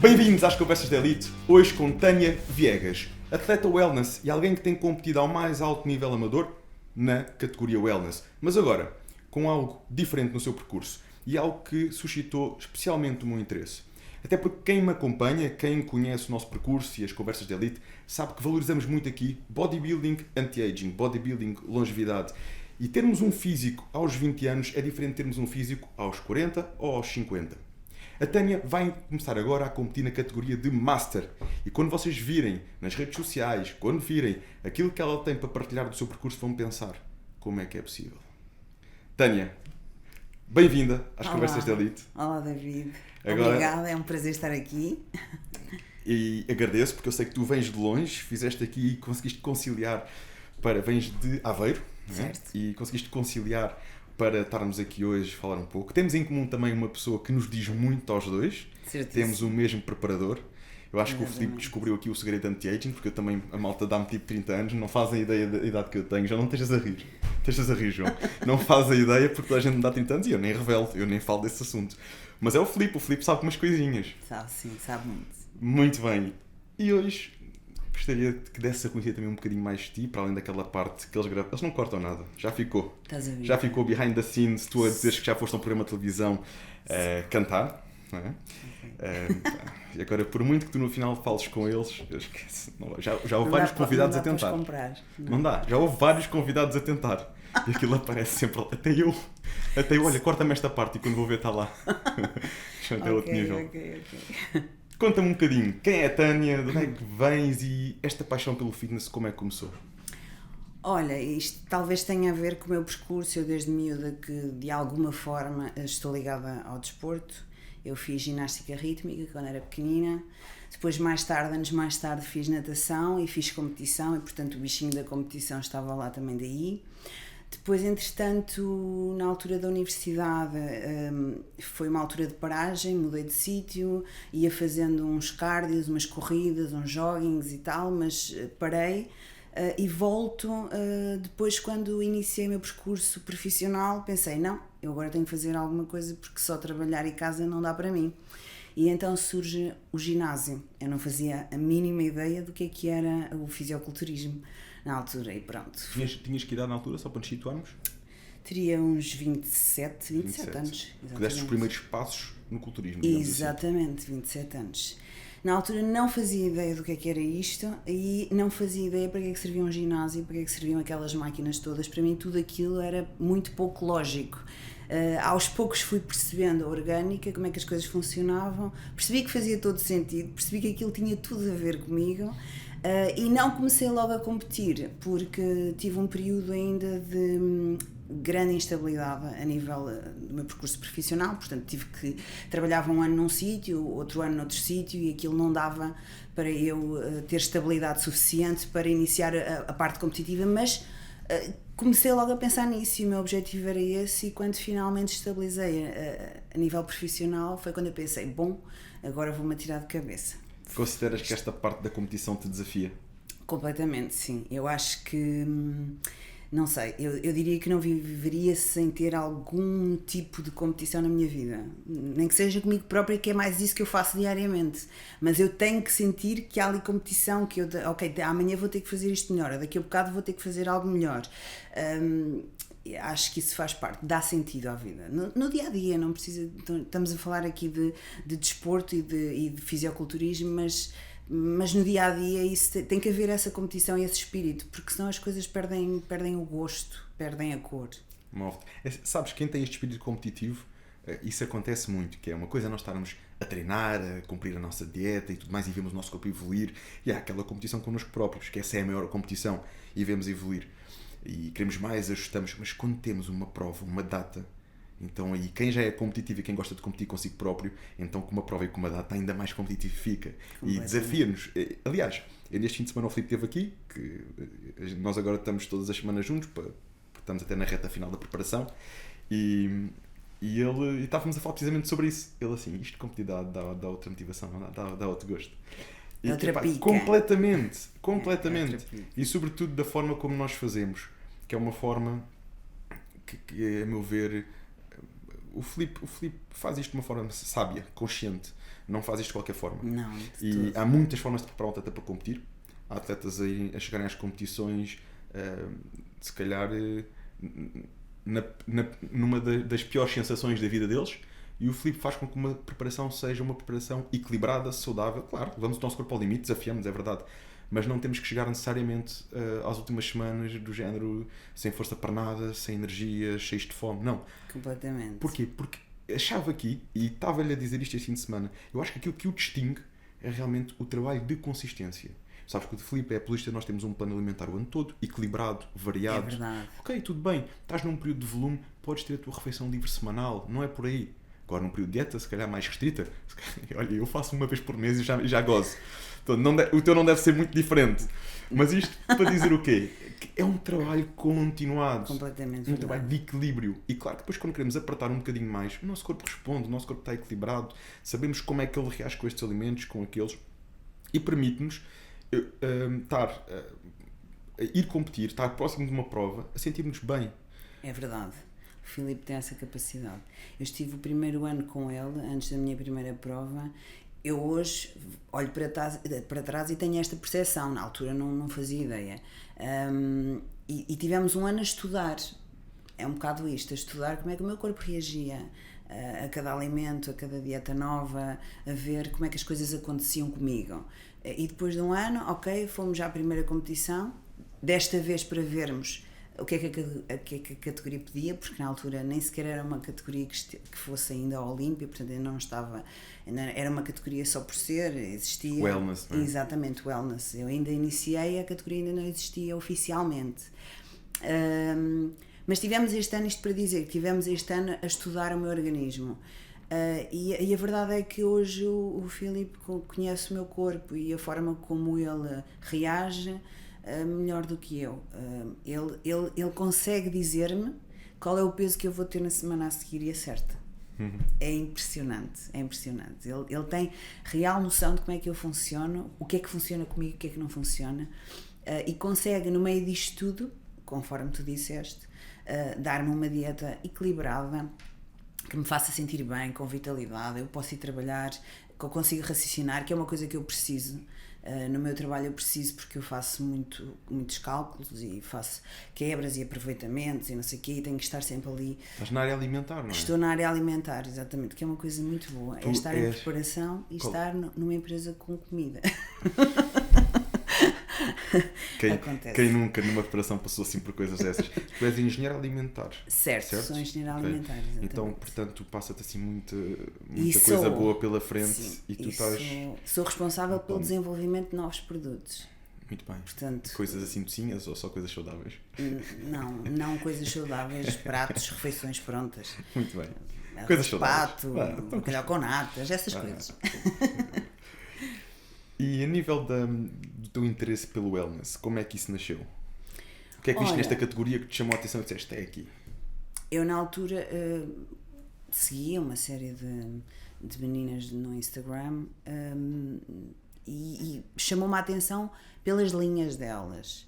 Bem-vindos às Conversas da Elite, hoje com Tânia Viegas, atleta wellness e alguém que tem competido ao mais alto nível amador na categoria wellness, mas agora com algo diferente no seu percurso e algo que suscitou especialmente o meu interesse. Até porque quem me acompanha, quem conhece o nosso percurso e as Conversas da Elite, sabe que valorizamos muito aqui bodybuilding anti-aging, bodybuilding longevidade. E termos um físico aos 20 anos é diferente de termos um físico aos 40 ou aos 50. A Tânia vai começar agora a competir na categoria de Master. E quando vocês virem nas redes sociais, quando virem aquilo que ela tem para partilhar do seu percurso, vão pensar como é que é possível. Tânia, bem-vinda às Conversas da Elite. Olá, David. Agora, obrigada, é um prazer estar aqui. E agradeço porque eu sei que tu vens de longe, fizeste aqui e conseguiste conciliar vens de Aveiro, certo. Né? E conseguiste conciliar para estarmos aqui hoje a falar um pouco. Temos em comum também uma pessoa que nos diz muito aos dois. Certíssimo. Temos o mesmo preparador. Eu acho que o Filipe descobriu aqui o segredo anti-aging, porque eu também, a malta dá-me tipo 30 anos, não fazem ideia da idade que eu tenho. Já não estejas a rir. Estejas a rir, João. Não faz a ideia porque toda a gente me dá 30 anos e eu nem revelo, eu nem falo desse assunto. Mas é o Filipe sabe umas coisinhas. Sabe, sim, sabe muito. Muito bem. E hoje gostaria que desse a conhecer também um bocadinho mais de ti, para além daquela parte que eles gravam. Eles não cortam nada, já ficou. Estás a ver? Já ficou behind the scenes, tu a dizeres que já foste a um programa de televisão cantar. Não é? E agora, por muito que tu no final fales com eles, eu esqueço. Já houve vários convidados a tentar. Não dá, já houve vários convidados a tentar. E aquilo aparece sempre. Até eu, olha, corta-me esta parte e quando vou ver está lá. Até outro nível. Ok. Conta-me um bocadinho, quem é a Tânia, de onde é que vens e esta paixão pelo fitness, como é que começou? Olha, isto talvez tenha a ver com o meu percurso. Eu desde miúda que de alguma forma estou ligada ao desporto. Eu fiz ginástica rítmica quando era pequenina. Depois, anos mais tarde, fiz natação e fiz competição e, portanto, o bichinho da competição estava lá também daí. Depois, entretanto, na altura da universidade, foi uma altura de paragem, mudei de sítio, ia fazendo uns cardios, umas corridas, uns joggings e tal, mas parei e volto. Depois, quando iniciei o meu percurso profissional, pensei, não, eu agora tenho que fazer alguma coisa porque só trabalhar em casa não dá para mim. E então surge o ginásio. Eu não fazia a mínima ideia do que era o fisioculturismo na altura e pronto. Tinhas que idade na altura, só para nos situarmos? Teria uns 27 anos. Que deste os primeiros passos no culturismo. Exatamente, assim. 27 anos. Na altura não fazia ideia do que era isto e não fazia ideia para que é que servia um ginásio, para que é que serviam aquelas máquinas todas. Para mim tudo aquilo era muito pouco lógico. Aos poucos fui percebendo a orgânica, como é que as coisas funcionavam, percebi que fazia todo sentido, percebi que aquilo tinha tudo a ver comigo. E não comecei logo a competir, porque tive um período ainda de grande instabilidade a nível do meu percurso profissional, portanto trabalhava um ano num sítio, outro ano noutro sítio e aquilo não dava para eu ter estabilidade suficiente para iniciar a parte competitiva, mas comecei logo a pensar nisso e o meu objetivo era esse e quando finalmente estabilizei a nível profissional foi quando eu pensei, bom, agora vou-me atirar de cabeça. Consideras que esta parte da competição te desafia? Completamente, sim. Eu acho que, não sei, eu diria que não viveria sem ter algum tipo de competição na minha vida. Nem que seja comigo própria, que é mais isso que eu faço diariamente. Mas eu tenho que sentir que há ali competição, que amanhã vou ter que fazer isto melhor, daqui a bocado vou ter que fazer algo melhor. Acho que isso faz parte, dá sentido à vida. No dia a dia, não precisa. Estamos a falar aqui de desporto e de fisioculturismo, mas no dia a dia isso tem que haver essa competição e esse espírito, porque senão as coisas perdem o gosto, perdem a cor. Sabes, quem tem este espírito competitivo, isso acontece muito, que é uma coisa nós estarmos a treinar, a cumprir a nossa dieta e tudo mais e vemos o nosso corpo evoluir, e há aquela competição connosco próprios, que essa é a maior competição e vemos evoluir. E queremos mais, ajustamos, mas quando temos uma prova, uma data, então aí quem já é competitivo e quem gosta de competir consigo próprio, então com uma prova e com uma data ainda mais competitivo fica e desafia-nos. Aliás, neste fim de semana o Filipe esteve aqui, que nós agora estamos todas as semanas juntos, porque estamos até na reta final da preparação e estávamos a falar precisamente sobre isso. Ele assim, isto de competitividade dá outra motivação, dá outro gosto. E, completamente. E sobretudo da forma como nós fazemos, que é uma forma que a meu ver o Filipe faz isto de uma forma sábia, consciente. Não faz isto de qualquer forma. Não, de E todo. há muitas formas de preparar um atleta para competir. Há atletas a chegarem às competições, se calhar, numa das piores sensações da vida deles. E o Filipe faz com que uma preparação seja uma preparação equilibrada, saudável. Claro, levamos o nosso corpo ao limite, desafiamos, é verdade. Mas não temos que chegar necessariamente às últimas semanas do género sem força para nada, sem energia, cheios de fome. Não. Completamente. Porquê? Porque achava aqui, e estava-lhe a dizer isto este fim de semana, eu acho que aquilo que o distingue é realmente o trabalho de consistência. Sabes que o Filipe é apologista, nós temos um plano alimentar o ano todo, equilibrado, variado. É verdade. Ok, tudo bem, estás num período de volume, podes ter a tua refeição livre semanal, não é por aí. Agora, num período de dieta, se calhar mais restrita, olha, eu faço uma vez por mês e já gozo. Então, o teu não deve ser muito diferente. Mas isto para dizer o quê? Que é um trabalho continuado. Completamente Um verdade. trabalho de equilíbrio. E claro que depois quando queremos apertar um bocadinho mais, o nosso corpo responde, o nosso corpo está equilibrado, sabemos como é que ele reage com estes alimentos, com aqueles, e permite-nos ir competir, estar próximo de uma prova, a sentir-nos bem. É verdade. O Filipe tem essa capacidade. Eu estive o primeiro ano com ele, antes da minha primeira prova. Eu hoje olho para trás e tenho esta percepção. Na altura não fazia ideia. E tivemos um ano a estudar. É um bocado isto, a estudar como é que o meu corpo reagia a cada alimento, a cada dieta nova, a ver como é que as coisas aconteciam comigo. E depois de um ano, ok, fomos já à primeira competição, desta vez para vermos o que é que a categoria pedia, porque na altura nem sequer era uma categoria que fosse ainda a Olímpia, portanto ainda não estava, era uma categoria só por ser, existia... Wellness, não é? Exatamente, wellness. Eu ainda iniciei, a categoria ainda não existia oficialmente. Mas tivemos este ano, isto para dizer, que tivemos este ano a estudar o meu organismo. E a verdade é que hoje o Filipe conhece o meu corpo e a forma como ele reage melhor do que eu. Ele consegue dizer-me qual é o peso que eu vou ter na semana a seguir e acerta. É impressionante, é impressionante. Ele tem real noção de como é que eu funciono, o que é que funciona comigo, o que é que não funciona, e consegue, no meio disto tudo, conforme tu disseste, dar-me uma dieta equilibrada, que me faça sentir bem, com vitalidade, eu posso ir trabalhar, que eu consigo raciocinar, que é uma coisa que eu preciso. No meu trabalho eu preciso, porque eu faço muitos cálculos e faço quebras e aproveitamentos e não sei o quê, e tenho que estar sempre ali. Estás na área alimentar, não é? Estou na área alimentar, exatamente, que é uma coisa muito boa. Tu é estar em és... preparação e estar numa empresa com comida. Quem nunca numa preparação passou assim por coisas dessas? Tu és engenheiro alimentar. Certo, sou engenheiro alimentar, exatamente. Então, portanto, passa-te assim muita E coisa boa pela frente. sim, e tu estás... Sou responsável pelo desenvolvimento de novos produtos. Muito bem. Portanto, coisas assim docinhas ou só coisas saudáveis? Não coisas saudáveis, pratos, refeições prontas. Muito bem. Coisas saudáveis. Pato, bacalhau com natas, essas coisas. E a nível do teu interesse pelo wellness, como é que isso nasceu? O que é que viste nesta categoria que te chamou a atenção e disseste, é aqui? Eu na altura seguia uma série de meninas no Instagram e chamou-me a atenção pelas linhas delas.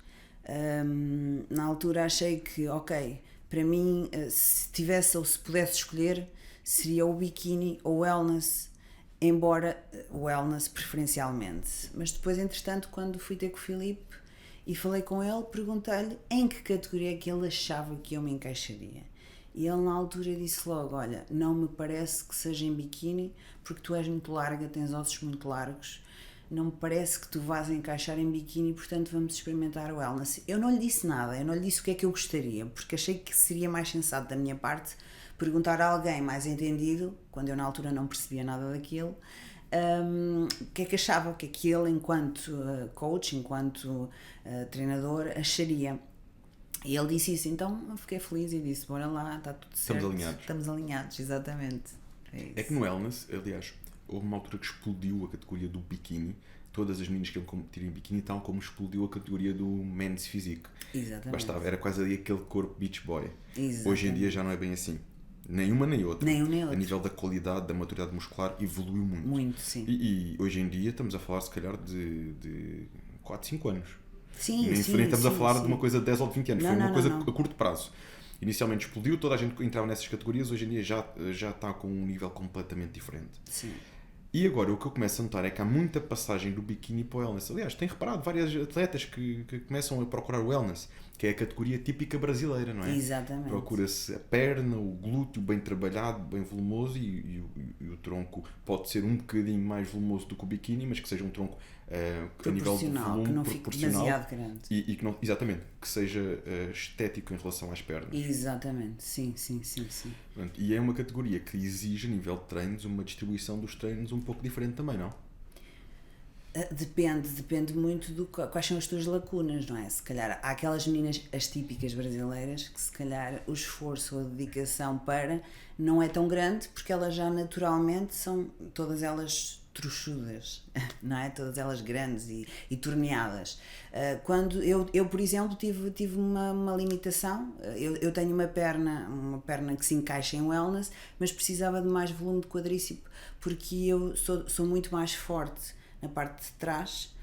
Na altura achei que, ok, para mim, se tivesse ou se pudesse escolher, seria o biquíni ou wellness, embora wellness preferencialmente. Mas depois, entretanto, quando fui ter com o Filipe e falei com ele, perguntei-lhe em que categoria é que ele achava que eu me encaixaria. E ele na altura disse logo, olha, não me parece que seja em biquíni, porque tu és muito larga, tens ossos muito largos, não me parece que tu vás encaixar em biquíni, portanto vamos experimentar o wellness. Eu não lhe disse nada, eu não lhe disse o que é que eu gostaria, porque achei que seria mais sensato da minha parte perguntar a alguém mais entendido, quando eu na altura não percebia nada daquilo, o que é que achava, o que é que ele, enquanto coach, enquanto treinador, acharia. E ele disse isso, então eu fiquei feliz e disse, bora lá, está tudo certo. Estamos alinhados. Estamos alinhados, exatamente. É que no wellness, aliás, houve uma altura que explodiu a categoria do biquíni. Todas as meninas que iam competir em biquíni, tal como explodiu a categoria do men's physique. Exatamente. Bastava, era quase ali aquele corpo beach boy. Exatamente. Hoje em dia já não é bem assim. Nenhuma nem outra. Nem um nem outro. A nível da qualidade, da maturidade muscular, evoluiu muito. Muito, sim. E hoje em dia estamos a falar, se calhar, de 4, 5 anos. Sim, Nem estamos a falar de uma coisa de 10 ou de 20 anos. Não, foi uma não, coisa não. a curto prazo. inicialmente explodiu, toda a gente entrava nessas categorias, hoje em dia já está com um nível completamente diferente. Sim. E agora o que eu começo a notar é que há muita passagem do biquíni para o wellness. Aliás, tenho reparado várias atletas que começam a procurar o wellness, que é a categoria típica brasileira, não é? Exatamente. Procura-se a perna, o glúteo bem trabalhado, bem volumoso e o tronco pode ser um bocadinho mais volumoso do que o biquíni, mas que seja um tronco a nível de volume, que não fique demasiado grande. E que não, exatamente, que seja estético em relação às pernas. Exatamente, sim. Pronto, e é uma categoria que exige, a nível de treinos, uma distribuição dos treinos um pouco diferente também, não? Depende muito do quais são as tuas lacunas, não é? Se calhar há aquelas meninas, as típicas brasileiras, que se calhar o esforço ou a dedicação para não é tão grande, porque elas já naturalmente são todas elas tronchudas, não é? Todas elas grandes e torneadas. Quando eu, por exemplo, tive uma limitação, eu tenho uma perna que se encaixa em wellness, mas precisava de mais volume de quadríceps, porque eu sou muito mais forte na parte de trás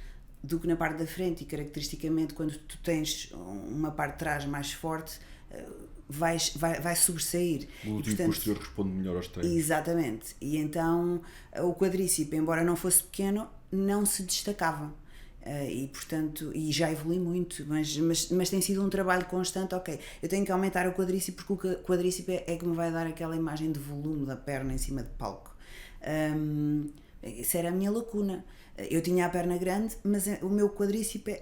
do que na parte da frente, e caracteristicamente quando tu tens uma parte de trás mais forte vai sobressair. O glúteo posterior responde melhor aos treinos. Exatamente, e então o quadríceps, embora não fosse pequeno, não se destacava. E portanto, e já evolui muito, mas tem sido um trabalho constante. Ok, eu tenho que aumentar o quadríceps, porque o quadríceps é que me vai dar aquela imagem de volume da perna em cima de palco. Isso era a minha lacuna. Eu tinha a perna grande, mas o meu quadríceps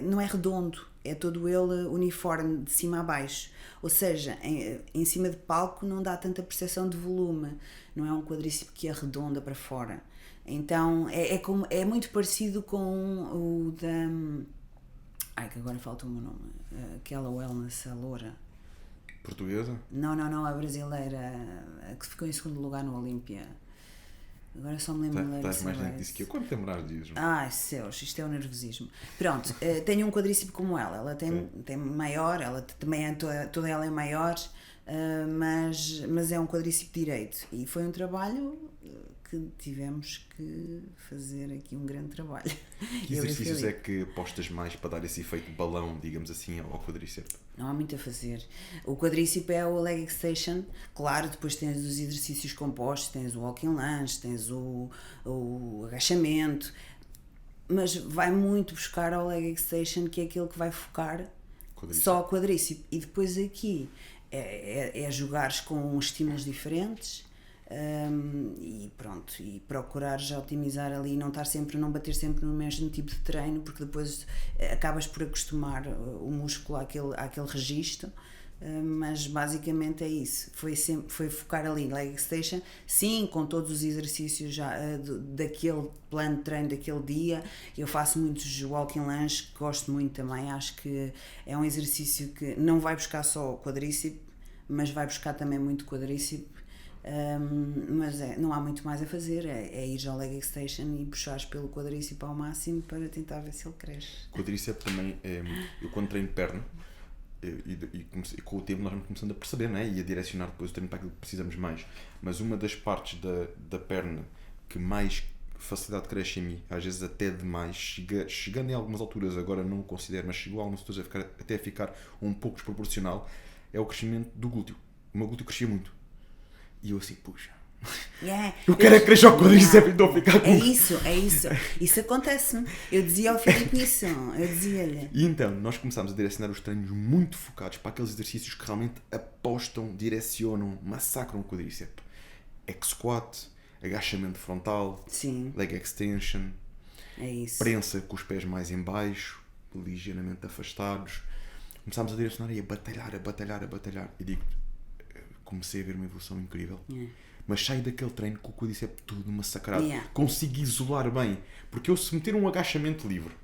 não é redondo, é todo ele uniforme de cima a baixo, ou seja, em cima de palco não dá tanta percepção de volume, não é um quadríceps que arredonda para fora. Então é muito parecido com o da... que agora falta o meu nome, aquela wellness, a loura. Portuguesa? Não, a brasileira, a que ficou em segundo lugar no Olímpia. Agora só me lembro. Estás mais lento disso que eu. Quando te lembrares disso? Ai, céus, isto é o nervosismo. Pronto, tenho um quadríceps como ela tem maior, ela também é toda ela é maior, mas é um quadríceps direito. E foi um trabalho que tivemos que fazer aqui um grande trabalho. Que exercícios é que apostas mais para dar esse efeito de balão, digamos assim, ao quadríceps? Não há muito a fazer. O quadríceps é o leg extension, claro, depois tens os exercícios compostos, tens o walking lunge, tens o agachamento, mas vai muito buscar ao leg extension, que é aquele que vai focar só o quadríceps. E depois aqui é jogares com estímulos diferentes. E pronto, e procurar já otimizar ali, não bater sempre no mesmo tipo de treino, porque depois acabas por acostumar o músculo àquele registro, mas basicamente é isso, foi focar ali leg extension, sim, com todos os exercícios já daquele plano de treino daquele dia. Eu faço muitos walking lunge, que gosto muito também, acho que é um exercício que não vai buscar só o quadríceps, mas vai buscar também muito quadríceps. Mas não há muito mais a fazer, é ir ao leg extension e puxares pelo quadríceps ao máximo para tentar ver se ele cresce. Quadríceps também, eu quando treino perna, e com o tempo nós vamos começando a perceber, né? E a direcionar depois o treino para aquilo que precisamos mais, mas uma das partes da perna que mais facilidade cresce em mim, às vezes até demais, chegando em algumas alturas, agora não o considero, mas chegou a algumas alturas até a ficar um pouco desproporcional, é o crescimento do glúteo. O meu glúteo crescia muito. E eu assim, puxa, eu quero crescer o quadríceps e estou a ficar com... É isso. Isso acontece-me. Eu dizia ao Filipe isso, eu dizia-lhe. E então, nós começámos a direcionar os treinos muito focados para aqueles exercícios que realmente apostam, direcionam, massacram o quadríceps. X-squat, agachamento frontal, sim, leg extension, é isso. Prensa com os pés mais em baixo, ligeiramente afastados. Começámos a direcionar e a batalhar. E digo, comecei a ver uma evolução incrível. Mas saio daquele treino com o quadríceps tudo massacrado. Consigo isolar bem. Porque eu, se meter um agachamento livre,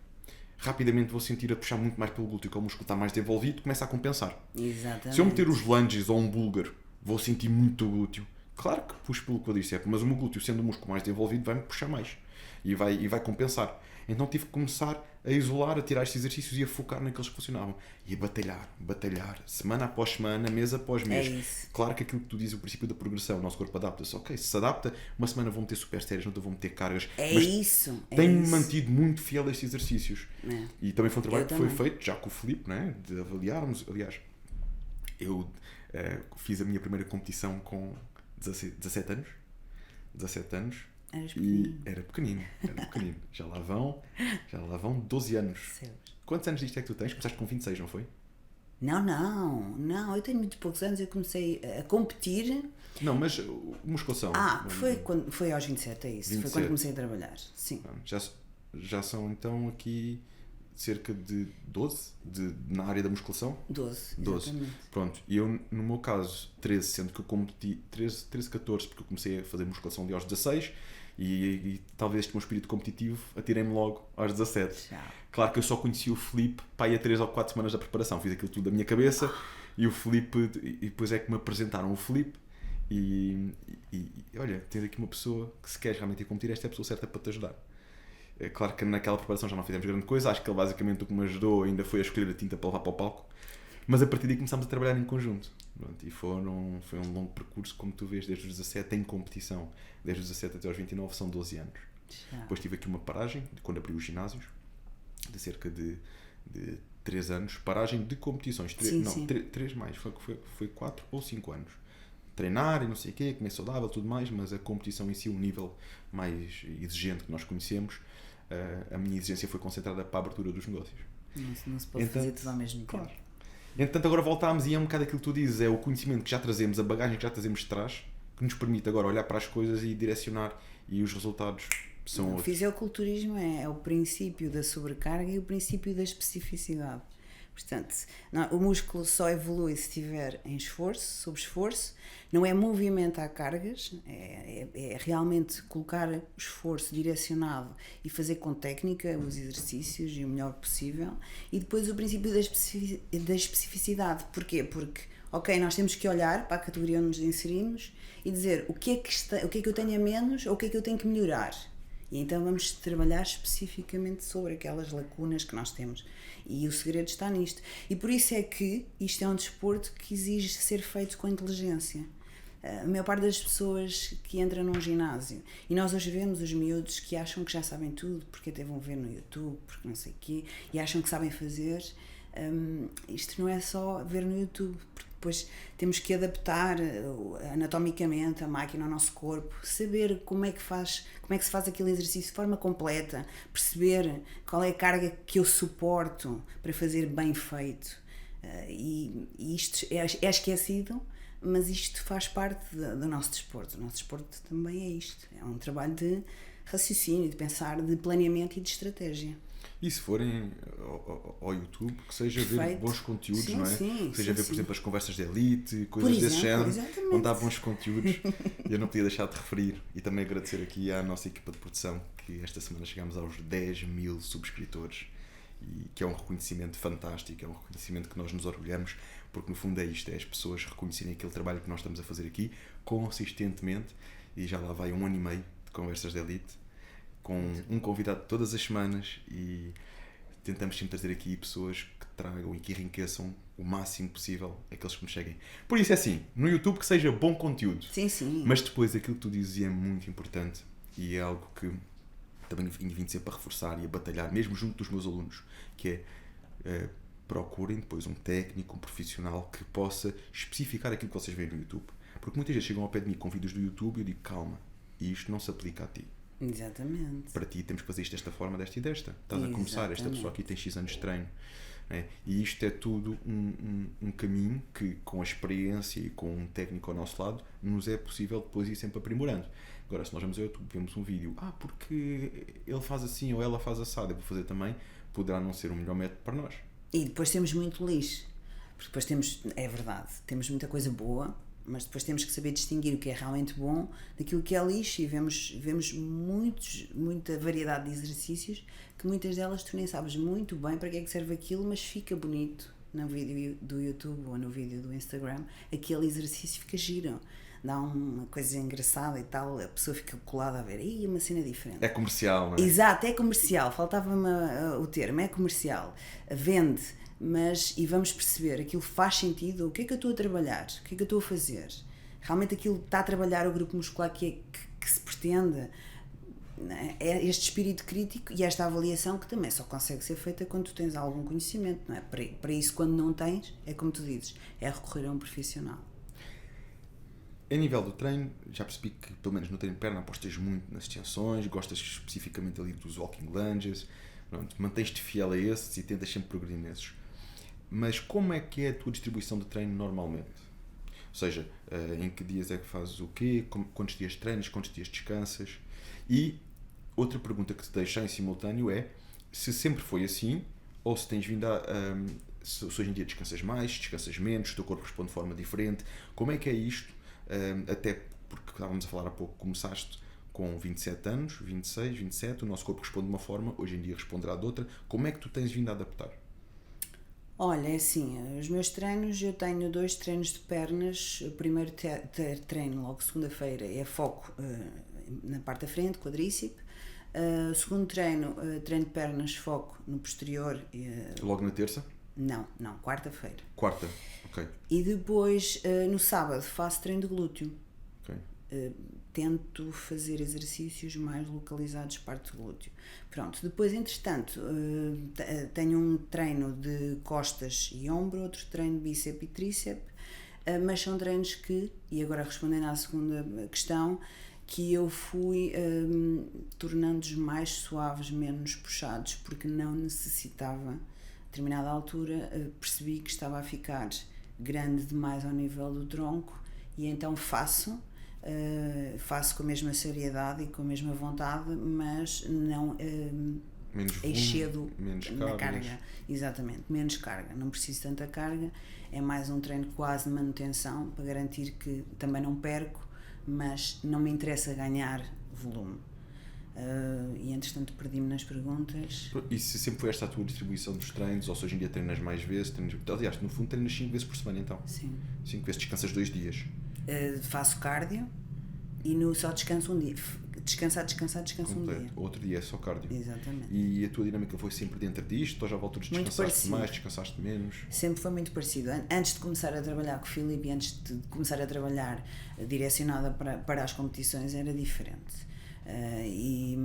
rapidamente vou sentir a puxar muito mais pelo glúteo, que o músculo está mais desenvolvido, começa a compensar. Exatamente. Se eu meter os lunges ou um búlgaro, vou sentir muito o glúteo. Claro que puxo pelo quadríceps, mas o meu glúteo, sendo o músculo mais desenvolvido, vai-me puxar mais. E vai compensar. Então tive que começar a isolar, a tirar estes exercícios e a focar naqueles que funcionavam. E a batalhar, semana após semana, mês após mês. É isso. Claro que aquilo que tu dizes, o princípio da progressão, o nosso corpo adapta-se. Ok, se adapta, uma semana vou meter super séries, outra vou meter cargas. Tenho-me mantido muito fiel a estes exercícios. E também foi um trabalho que foi feito, já com o Filipe, né, de avaliarmos. Aliás, Eu fiz a minha primeira competição com 17 anos. 17 anos. Eras pequenino. Era pequenino. Já lá vão 12 anos. Céus. Quantos anos disto é que tu tens? Começaste com 26, não foi? Não, eu tenho muito poucos anos, eu comecei a competir. Não, mas musculação. Foi aos 27, é isso. 27. Foi quando comecei a trabalhar, sim. Já são então aqui cerca de 12 na área da musculação? 12. Exatamente. Pronto, e eu no meu caso 13, sendo que eu competi 13, 14, porque eu comecei a fazer musculação de aos 16 e talvez este meu espírito competitivo atirei-me logo aos 17. Tchau. Claro que eu só conheci o Filipe há 3 ou 4 semanas da preparação, fiz aquilo tudo da minha cabeça e o Filipe, e depois é que me apresentaram o Filipe e olha, tens aqui uma pessoa que se queres realmente ir competir, esta é a pessoa certa para te ajudar. É claro que naquela preparação já não fizemos grande coisa, acho que ele basicamente o que me ajudou ainda foi a escolher a tinta para levar para o palco, mas a partir daí começámos a trabalhar em conjunto. Pronto, e foi um longo percurso, como tu vês, desde os 17 em competição, desde os 17 até aos 29 são 12 anos. Já. Depois tive aqui uma paragem, quando abri os ginásios, de cerca de 3 anos, paragem de competições, 3 mais, foi 4 ou 5 anos. Treinar e não sei o quê, comer saudável, tudo mais, mas a competição em si, o nível mais exigente que nós conhecemos, a minha exigência foi concentrada para a abertura dos negócios. Não se pode fazer tudo ao mesmo tempo. Claro. Entretanto, agora voltámos e é um bocado aquilo que tu dizes, é o conhecimento que já trazemos, a bagagem que já trazemos de trás, que nos permite agora olhar para as coisas e direcionar, e os resultados são outros. O fisiculturismo é o princípio da sobrecarga e o princípio da especificidade. Portanto, o músculo só evolui se estiver em esforço, sob esforço, não é movimentar cargas, é realmente colocar o esforço direcionado e fazer com técnica os exercícios e o melhor possível. E depois o princípio da especificidade. Porquê? Porque, nós temos que olhar para a categoria onde nos inserimos e dizer o que é que eu tenho a menos ou o que é que eu tenho que melhorar. E então vamos trabalhar especificamente sobre aquelas lacunas que nós temos. E o segredo está nisto. E por isso é que isto é um desporto que exige ser feito com inteligência. A maior parte das pessoas que entram num ginásio, e nós hoje vemos os miúdos que acham que já sabem tudo, porque até vão ver no YouTube, porque não sei o quê, e acham que sabem fazer. Isto não é só ver no YouTube, porque depois temos que adaptar anatomicamente a máquina ao nosso corpo, saber como é que se faz aquele exercício de forma completa, perceber qual é a carga que eu suporto para fazer bem feito. E isto é esquecido, mas isto faz parte do nosso desporto. O nosso desporto também é isto, é um trabalho de raciocínio, de pensar, de planeamento e de estratégia. E se forem ao YouTube, que seja ver bons conteúdos, não é? Que seja ver, por exemplo, as conversas de elite, coisas desse género, onde há bons conteúdos. E eu não podia deixar de referir e também agradecer aqui à nossa equipa de produção, que esta semana chegámos aos 10.000 subscritores, e que é um reconhecimento fantástico, é um reconhecimento que nós nos orgulhamos, porque no fundo é isto, é as pessoas reconhecerem aquele trabalho que nós estamos a fazer aqui, consistentemente, e já lá vai 1 ano e meio de conversas de elite, com um convidado todas as semanas, e tentamos sempre trazer aqui pessoas que tragam e que enriqueçam o máximo possível aqueles que nos cheguem. Por isso é assim, no YouTube que seja bom conteúdo. Sim. Mas depois aquilo que tu dizes é muito importante e é algo que também vim sempre a reforçar e a batalhar, mesmo junto dos meus alunos, que é procurem depois um técnico, um profissional que possa especificar aquilo que vocês veem no YouTube. Porque muitas vezes chegam ao pé de mim com vídeos do YouTube e eu digo, calma, isto não se aplica a ti. Exatamente. Para ti temos que fazer isto desta forma, desta e desta. Estás a começar, esta pessoa aqui tem X anos de treino. Né? E isto é tudo um caminho que, com a experiência e com um técnico ao nosso lado, nos é possível depois ir sempre aprimorando. Agora, se nós vamos ao YouTube, vemos um vídeo, porque ele faz assim ou ela faz assado, eu vou fazer também, poderá não ser o melhor método para nós. E depois temos muito lixo. Porque depois temos, é verdade, temos muita coisa boa, mas depois temos que saber distinguir o que é realmente bom daquilo que é lixo, e vemos muita variedade de exercícios que muitas delas tu nem sabes muito bem para que é que serve aquilo, mas fica bonito no vídeo do YouTube ou no vídeo do Instagram, aquele exercício fica giro, dá uma coisa engraçada e tal, a pessoa fica colada a ver, uma cena diferente. É comercial, não é? Exato, é comercial, faltava-me o termo, é comercial, vende. E vamos perceber, aquilo faz sentido, o que é que eu estou a trabalhar, o que é que eu estou a fazer, realmente aquilo está a trabalhar o grupo muscular que se pretende, é este espírito crítico e esta avaliação que também só consegue ser feita quando tu tens algum conhecimento, não é? Para isso, quando não tens, é como tu dizes, é recorrer a um profissional. A nível do treino, já percebi que, pelo menos no treino de perna, apostas muito nas extensões, gostas especificamente ali dos walking lunges, pronto, mantens-te fiel a esses e tentas sempre progredir nesses. Mas como é que é a tua distribuição de treino normalmente? Ou seja, em que dias é que fazes o quê? Quantos dias treinas? Quantos dias descansas? E outra pergunta que te deixo em simultâneo é se sempre foi assim ou se tens vindo se hoje em dia descansas mais, descansas menos, o teu corpo responde de forma diferente. Como é que é isto? Até porque estávamos a falar há pouco, começaste com 27 anos, 26, 27, o nosso corpo responde de uma forma, hoje em dia responderá de outra. Como é que tu tens vindo a adaptar? Olha, é assim, os meus treinos, eu tenho 2 treinos de pernas. O primeiro treino, logo segunda-feira, é foco na parte da frente, quadríceps. O segundo treino, treino de pernas, foco no posterior. Logo na terça? Não, quarta-feira. Quarta, ok. E depois, no sábado, faço treino de glúteo. Ok. Tento fazer exercícios mais localizados parte do glúteo. Pronto, depois, entretanto, tenho um treino de costas e ombro, outro treino de bíceps e tríceps, mas são treinos que, e agora respondendo à segunda questão, que eu fui tornando-os mais suaves, menos puxados, porque não necessitava. A determinada altura percebi que estava a ficar grande demais ao nível do tronco e então faço com a mesma seriedade e com a mesma vontade, mas não excedo na carga. Exatamente, menos carga, não preciso tanta carga, é mais um treino quase de manutenção para garantir que também não perco, mas não me interessa ganhar volume. E entretanto perdi-me nas perguntas. E se sempre foi esta a tua distribuição dos treinos, ou se hoje em dia treinas mais vezes, aliás, no fundo treinas 5 vezes por semana então? Sim. 5 vezes, descansas 2 dias? Faço cardio e só descanso um dia. Descansar um dia. Outro dia é só cardio. Exatamente. E a tua dinâmica foi sempre dentro disto, ou já voltas descansaste mais, descansaste menos? Sempre foi muito parecido. Antes de começar a trabalhar com o Filipe, antes de começar a trabalhar direcionada para as competições, era diferente. E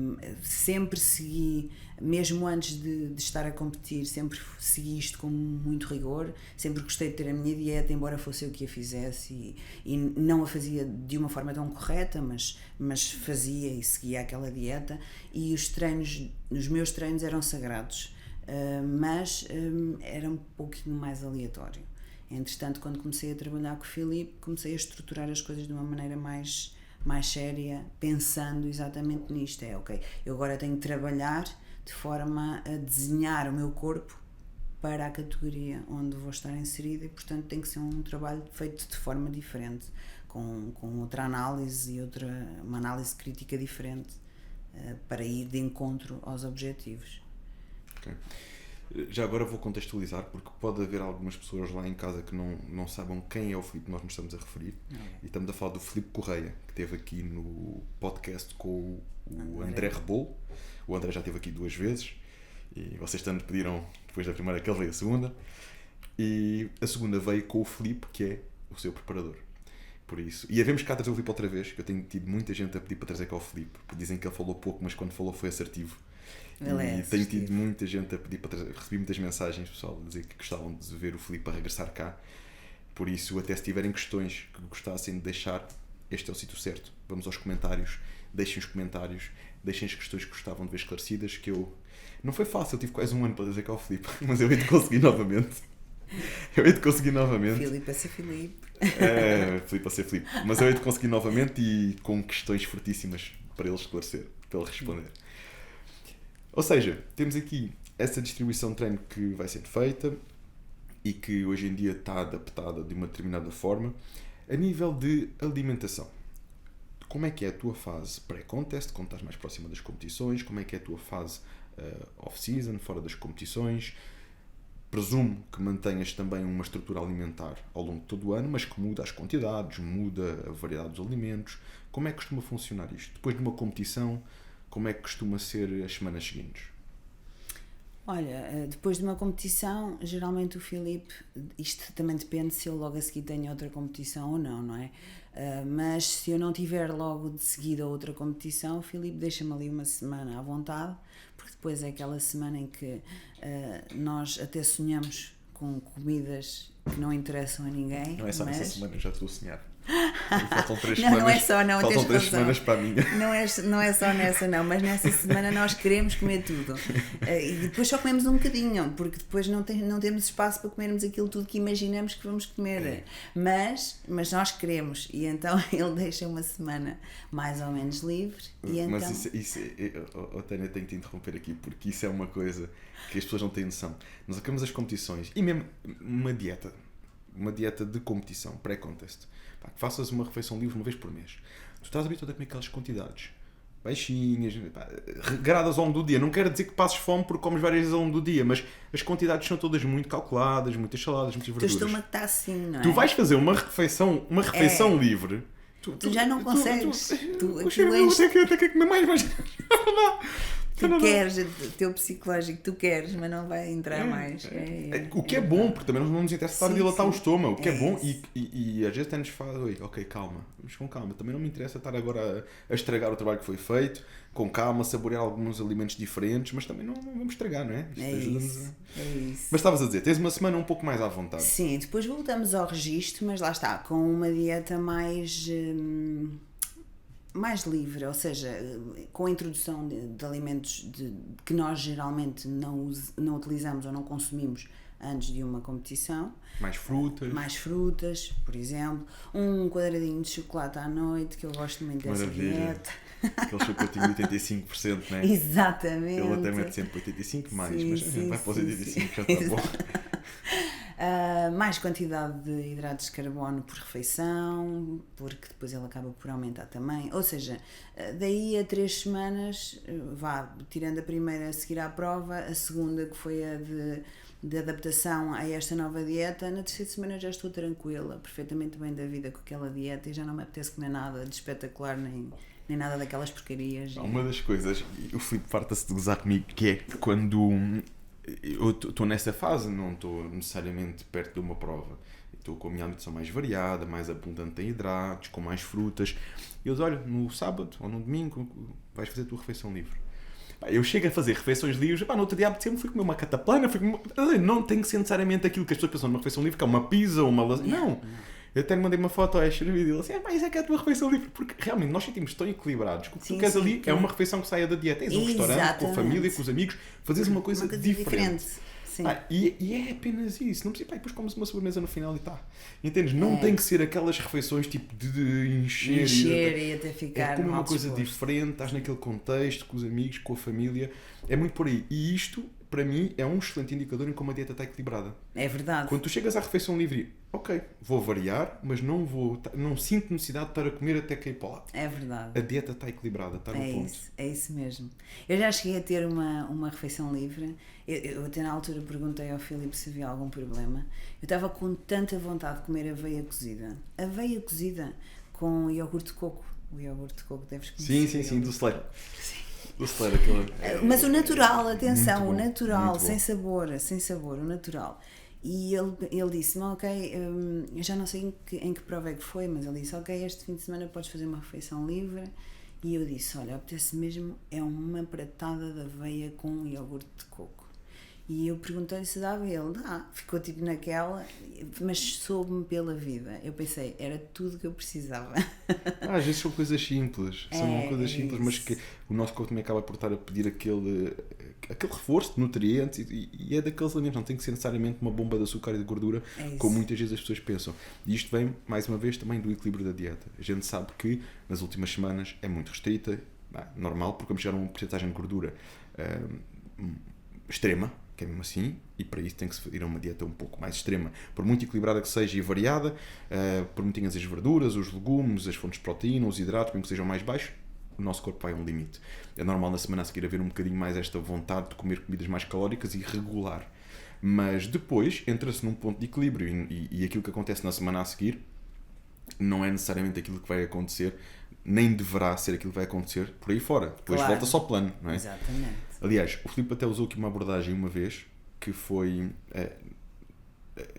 sempre segui, mesmo antes de estar a competir, sempre segui isto com muito rigor, sempre gostei de ter a minha dieta, embora fosse eu que a fizesse e não a fazia de uma forma tão correta, mas fazia e seguia aquela dieta, e os meus treinos eram sagrados, mas era um pouquinho mais aleatório. Entretanto, quando comecei a trabalhar com o Filipe, comecei a estruturar as coisas de uma maneira mais séria, pensando exatamente nisto. Ok, eu agora tenho que trabalhar de forma a desenhar o meu corpo para a categoria onde vou estar inserida e, portanto, tem que ser um trabalho feito de forma diferente, com outra análise e uma análise crítica diferente, para ir de encontro aos objetivos. Ok. Já agora vou contextualizar, porque pode haver algumas pessoas lá em casa que não saibam quem é o Filipe que nós nos estamos a referir. E estamos a falar do Filipe Correia, que esteve aqui no podcast com o André Rebolo. O André já esteve aqui 2 vezes e vocês tanto pediram depois da primeira que ele veio a segunda. E a segunda veio com o Filipe, que é o seu preparador. Por isso. E havemos cá trazer o Filipe outra vez, que eu tenho tido muita gente a pedir para trazer cá o Filipe, porque dizem que ele falou pouco, mas quando falou foi assertivo. E tenho tido muita gente a pedir para trazer, recebi muitas mensagens, pessoal, a dizer que gostavam de ver o Filipe a regressar cá. Por isso, até se tiverem questões que gostassem de deixar, este é o sítio certo. Vamos aos comentários, deixem os comentários, deixem as questões que gostavam de ver esclarecidas, que eu... Não foi fácil, eu tive quase 1 ano para trazer cá o Filipe, mas eu hei de conseguir novamente. Filipe a ser Filipe. Filipe a ser Filipe. Mas eu hei de conseguir novamente e com questões fortíssimas para ele esclarecer, para ele responder. Ou seja, temos aqui essa distribuição de treino que vai sendo feita e que hoje em dia está adaptada de uma determinada forma. A nível de alimentação, como é que é a tua fase pré-contest, quando estás mais próxima das competições? Como é que é a tua fase off-season, fora das competições? Presumo que mantenhas também uma estrutura alimentar ao longo de todo o ano, mas que muda as quantidades, muda a variedade dos alimentos. Como é que costuma funcionar isto? Depois de uma competição, como é que costuma ser as semanas seguintes? Olha, depois de uma competição, geralmente o Filipe, isto também depende se ele logo a seguir tem outra competição ou não, não é? Mas se eu não tiver logo de seguida outra competição, o Filipe deixa-me ali uma semana à vontade, porque depois é aquela semana em que nós até sonhamos com comidas que não interessam a ninguém. Não é só mas... nessa semana, já estou a sonhar. Faltam 3 não, semanas. não é só, não, faltam tens 3 razão. semanas para a minha. Não é só nessa, não, mas nessa semana nós queremos comer tudo. E depois só comemos um bocadinho, porque depois não temos espaço para comermos aquilo tudo que imaginamos que vamos comer. Mas nós queremos, e então ele deixa uma semana mais ou menos livre. E mas então... Tânia, tenho que te interromper aqui, porque isso é uma coisa que as pessoas não têm noção. Nós acabamos as competições, e mesmo uma dieta de competição, pré-contest, que faças uma refeição livre uma vez por mês. Tu estás habituado a comer aquelas quantidades baixinhas, regradas ao longo do dia. Não quero dizer que passes fome porque comes várias vezes ao longo do dia, mas as quantidades são todas muito calculadas, muitas saladas, muitas verduras. O teu estômago está assim, não é? Tu vais fazer uma refeição livre. Tu já não consegues. Até que comer mais, mas tu queres, o teu psicológico, tu queres, mas não vai entrar mais. O que é bom, porque também não nos interessa estar a dilatar o estômago. O que é bom, isso. e às vezes até nos fala, ok, calma, vamos com calma. Também não me interessa estar agora a estragar o trabalho que foi feito, com calma, saborear alguns alimentos diferentes, mas também não vamos estragar, não é? Isto é isso. Mas estavas a dizer, tens uma semana um pouco mais à vontade. Sim, depois voltamos ao registro, mas lá está, com uma dieta mais livre, ou seja, com a introdução de alimentos que nós geralmente não utilizamos ou não consumimos antes de uma competição. Mais frutas, por exemplo. Um quadradinho de chocolate à noite, que eu gosto muito dessa dieta. Aquele chocolatinho de 85%, não é? Exatamente. Ele até mete sempre 85 mais, sim, mas sim, vai para os 85, já está bom. Mais quantidade de hidratos de carbono por refeição, porque depois ele acaba por aumentar também. Ou seja, daí a 3 semanas, tirando a primeira a seguir à prova, a segunda que foi a de adaptação a esta nova dieta, na terceira semana já estou tranquila, perfeitamente bem da vida com aquela dieta e já não me apetece comer nada de espetacular nem nada daquelas porcarias. Uma das coisas, o Filipe farta-se de gozar comigo, que é quando eu estou nessa fase, não estou necessariamente perto de uma prova, estou com a minha alimentação mais variada, mais abundante em hidratos, com mais frutas, e eu digo, olha, no sábado ou no domingo vais fazer a tua refeição livre. Eu chego a fazer refeições livres, no outro dia apeteceu-me, fui comer uma cataplana, não tem que ser necessariamente aquilo que as pessoas pensam numa refeição livre, que é uma pizza ou uma lasanha, não. Eu até lhe mandei uma foto a Asher e ele assim, mas é que é a tua refeição livre, porque realmente nós sentimos tão equilibrados que o que tu queres ali é uma refeição que saia da dieta, és um restaurante com a família, com os amigos, fazes uma coisa diferente. Sim. E é apenas isso, não precisa, depois comes uma sobremesa no final e tá. Entendes? Não tem que ser aquelas refeições tipo de encher e até ficar comer uma coisa diferente, estás naquele contexto, com os amigos, com a família, é muito por aí. E isto, para mim, é um excelente indicador em como a dieta está equilibrada. É verdade. Quando tu chegas à refeição livre, ok, vou variar, mas não sinto necessidade de estar a comer até cair para o lado. É verdade. A dieta está equilibrada, está no ponto. É isso mesmo. Eu já cheguei a ter uma refeição livre. Eu até na altura perguntei ao Filipe se havia algum problema. Eu estava com tanta vontade de comer aveia cozida. Aveia cozida com iogurte de coco. O iogurte de coco deves conhecer. Sim, do Slayer. Sim. Do Slayer, aquele... Mas o natural, atenção, o natural, sem sabor, o natural. E ele disse-me, ok, eu já não sei em que prova é que foi, mas ele disse, ok, este fim de semana podes fazer uma refeição livre. E eu disse, olha, apetece mesmo, é uma pratada de aveia com iogurte de coco. E eu perguntei-lhe se dava, e ele ficou tipo naquela, mas soube-me pela vida. Eu pensei, era tudo que eu precisava. Às vezes são coisas simples, mas que o nosso corpo também acaba por estar a pedir aquele reforço de nutrientes e é daqueles alimentos, não tem que ser necessariamente uma bomba de açúcar e de gordura, como muitas vezes as pessoas pensam. E isto vem, mais uma vez, também do equilíbrio da dieta. A gente sabe que nas últimas semanas é muito restrita, normal, porque vamos chegar a uma porcentagem de gordura extrema, que é mesmo assim, e para isso tem que se ir a uma dieta um pouco mais extrema, por muito equilibrada que seja e variada, por muito tenhas as verduras, os legumes, as fontes de proteína, os hidratos, mesmo que sejam mais baixos, o nosso corpo vai a um limite. É normal na semana a seguir haver um bocadinho mais esta vontade de comer comidas mais calóricas e regular, mas depois entra-se num ponto de equilíbrio e aquilo que acontece na semana a seguir não é necessariamente aquilo que vai acontecer, nem deverá ser aquilo que vai acontecer por aí fora. Depois volta-se ao plano, não é? Exatamente. Aliás, o Filipe até usou aqui uma abordagem uma vez que foi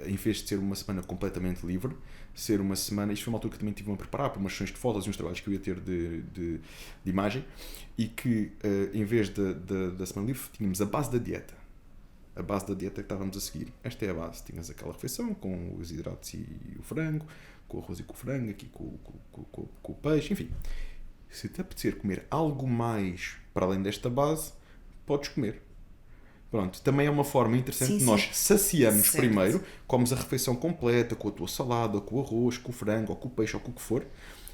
em vez de ser uma semana completamente livre, ser uma semana, isto foi uma altura que também estive a preparar para umas sessões de fotos e uns trabalhos que eu ia ter de imagem, e que em vez da semana livre tínhamos a base da dieta. A base da dieta que estávamos a seguir. Esta é a base. Tinhas aquela refeição com os hidratos e o frango, com o arroz e com o frango, aqui com o peixe, enfim. Se te apetecer comer algo mais para além desta base, podes comer. Pronto, também é uma forma interessante de nós saciamos primeiro, comes a refeição completa, com a tua salada, com o arroz, com o frango, ou com o peixe, ou com o que for,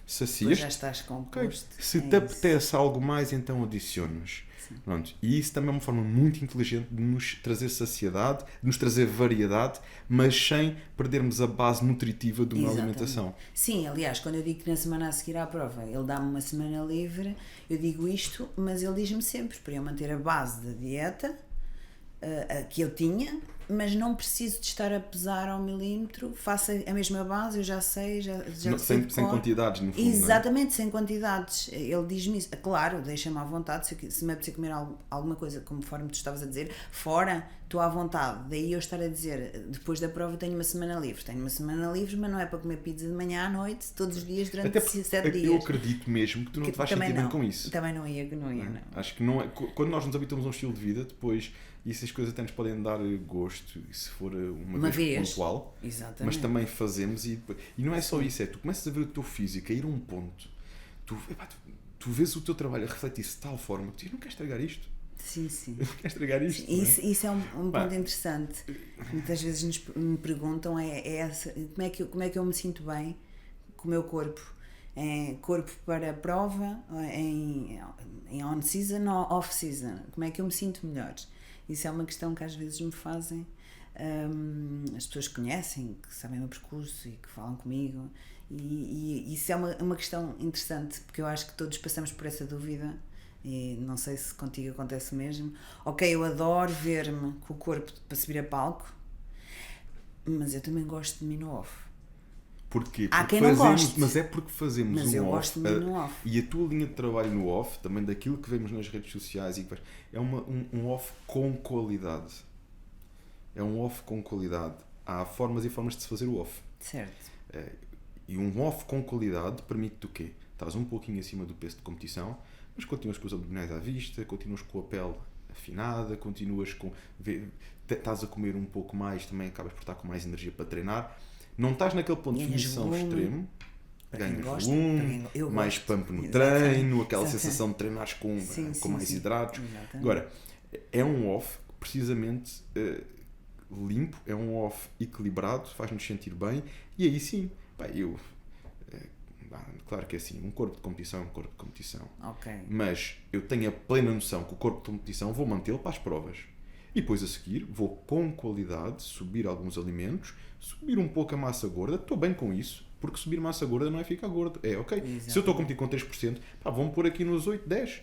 sacias. Já estás composto. Okay. Se te apetece algo mais, então adicionas. Pronto. E isso também é uma forma muito inteligente de nos trazer saciedade, de nos trazer variedade, mas sem perdermos a base nutritiva de uma alimentação. Sim, aliás, quando eu digo que na semana a seguir à prova ele dá-me uma semana livre, eu digo isto, mas ele diz-me sempre para eu manter a base da dieta que eu tinha, mas não preciso de estar a pesar ao milímetro, faço a mesma base, eu já sei, já sem quantidades, no fundo. Exatamente, não é? Sem quantidades. Ele diz-me isso. Claro, deixa-me à vontade, se me apetecer comer alguma coisa, conforme tu estavas a dizer, fora, estou à vontade. Daí eu estar a dizer, depois da prova tenho uma semana livre. Tenho uma semana livre, mas não é para comer pizza de manhã à noite, todos os dias, durante 7 dias. Eu acredito mesmo que tu não te vais sentir bem com isso. Também não ia. Acho que não é. Quando nós nos habituamos a um estilo de vida, depois essas coisas até nos podem dar gosto, se for uma vez pontual. Exatamente. Mas também fazemos e não é só isso, é tu começas a ver o teu físico a ir a um ponto, tu vês o teu trabalho a refletir-se de tal forma que tu não queres estragar isto. Sim. Não queres estragar isto. Isso é um ponto interessante. Muitas vezes me perguntam como é que eu me sinto bem com o meu corpo. Corpo para a prova, em on-season ou off-season. Como é que eu me sinto melhor? Isso é uma questão que às vezes me fazem. As pessoas que conhecem, que sabem o meu percurso e que falam comigo. E isso é uma questão interessante, porque eu acho que todos passamos por essa dúvida. E não sei se contigo acontece o mesmo. Ok, eu adoro ver-me com o corpo para subir a palco, mas eu também gosto de mim no off. Porquê? Há quem não goste. Mas é porque fazemos mas um eu off. Gosto de mim no off. E a tua linha de trabalho no off, também daquilo que vemos nas redes sociais, é um off com qualidade. É um off com qualidade. Há formas e formas de se fazer o off. Certo. E um off com qualidade permite-te o quê? Estás um pouquinho acima do peso de competição, mas continuas com os abdominais à vista, continuas com a pele afinada, continuas com... Estás a comer um pouco mais, também acabas por estar com mais energia para treinar. Não estás naquele ponto de definição extremo, ganhas volume, mais pump no treino, aquela sensação de treinares com mais hidratos. Exatamente. Agora, é um off precisamente limpo, é um off equilibrado, faz-nos sentir bem, e aí sim, claro que é assim, um corpo de competição é um corpo de competição. Okay. Mas eu tenho a plena noção que o corpo de competição vou mantê-lo para as provas. E depois a seguir vou com qualidade subir alguns alimentos, subir um pouco a massa gorda, estou bem com isso, porque subir massa gorda não é ficar gordo. Ok. Exatamente. Se eu estou a competir com 3%, vamos pôr aqui nos 8, 10.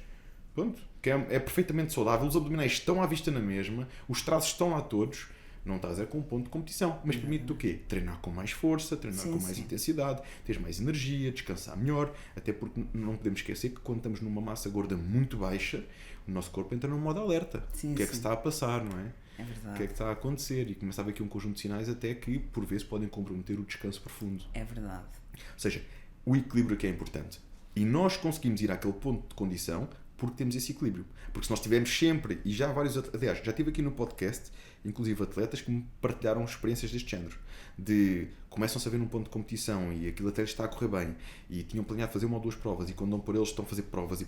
Pronto. Que é perfeitamente saudável, os abdominais estão à vista na mesma, os traços estão lá todos. Não estás com um ponto de competição, mas permite-te o quê? Treinar com mais força, treinar com mais intensidade, teres mais energia, descansar melhor, até porque não podemos esquecer que quando estamos numa massa gorda muito baixa, o nosso corpo entra num modo alerta. O que é que se está a passar, não é? É verdade. O que é que está a acontecer? E começava aqui um conjunto de sinais até que, por vezes, podem comprometer o descanso profundo. É verdade. Ou seja, o equilíbrio que é importante. E nós conseguimos ir àquele ponto de condição porque temos esse equilíbrio. Porque se nós tivermos sempre, e já vários... Aliás, já tive aqui no podcast, inclusive atletas que me partilharam experiências deste género. De começam-se a ver num ponto de competição e aquilo até está a correr bem e tinham planeado fazer 1 ou 2 provas e quando dão por eles estão a fazer provas e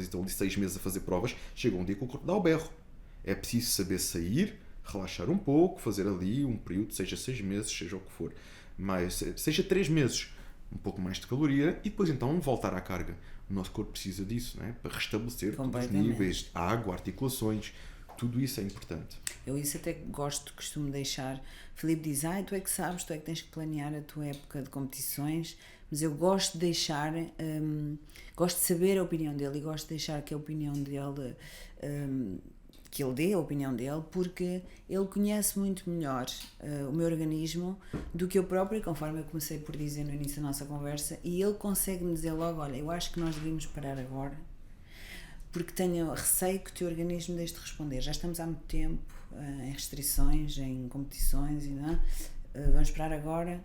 estão ali 6 meses a fazer provas, chega um dia que o corpo dá o berro. É preciso saber sair, relaxar um pouco, fazer ali um período, seja 6 meses, seja o que for, mas seja 3 meses, um pouco mais de caloria e depois então voltar à carga. O nosso corpo precisa disso, não é? Para restabelecer todos os níveis, água, articulações, tudo isso é importante. Eu isso até costumo deixar. Filipe diz, tu é que sabes, tu é que tens que planear a tua época de competições, mas eu gosto de deixar, gosto de saber a opinião dele e gosto de deixar que a opinião dele, que ele dê a opinião dele, porque ele conhece muito melhor o meu organismo do que eu própria, conforme eu comecei por dizer no início da nossa conversa, e ele consegue-me dizer logo, olha, eu acho que nós devíamos parar agora, porque tenho receio que o teu organismo deixe de responder. Já estamos há muito tempo em restrições, em competições, e não é? Vamos esperar agora,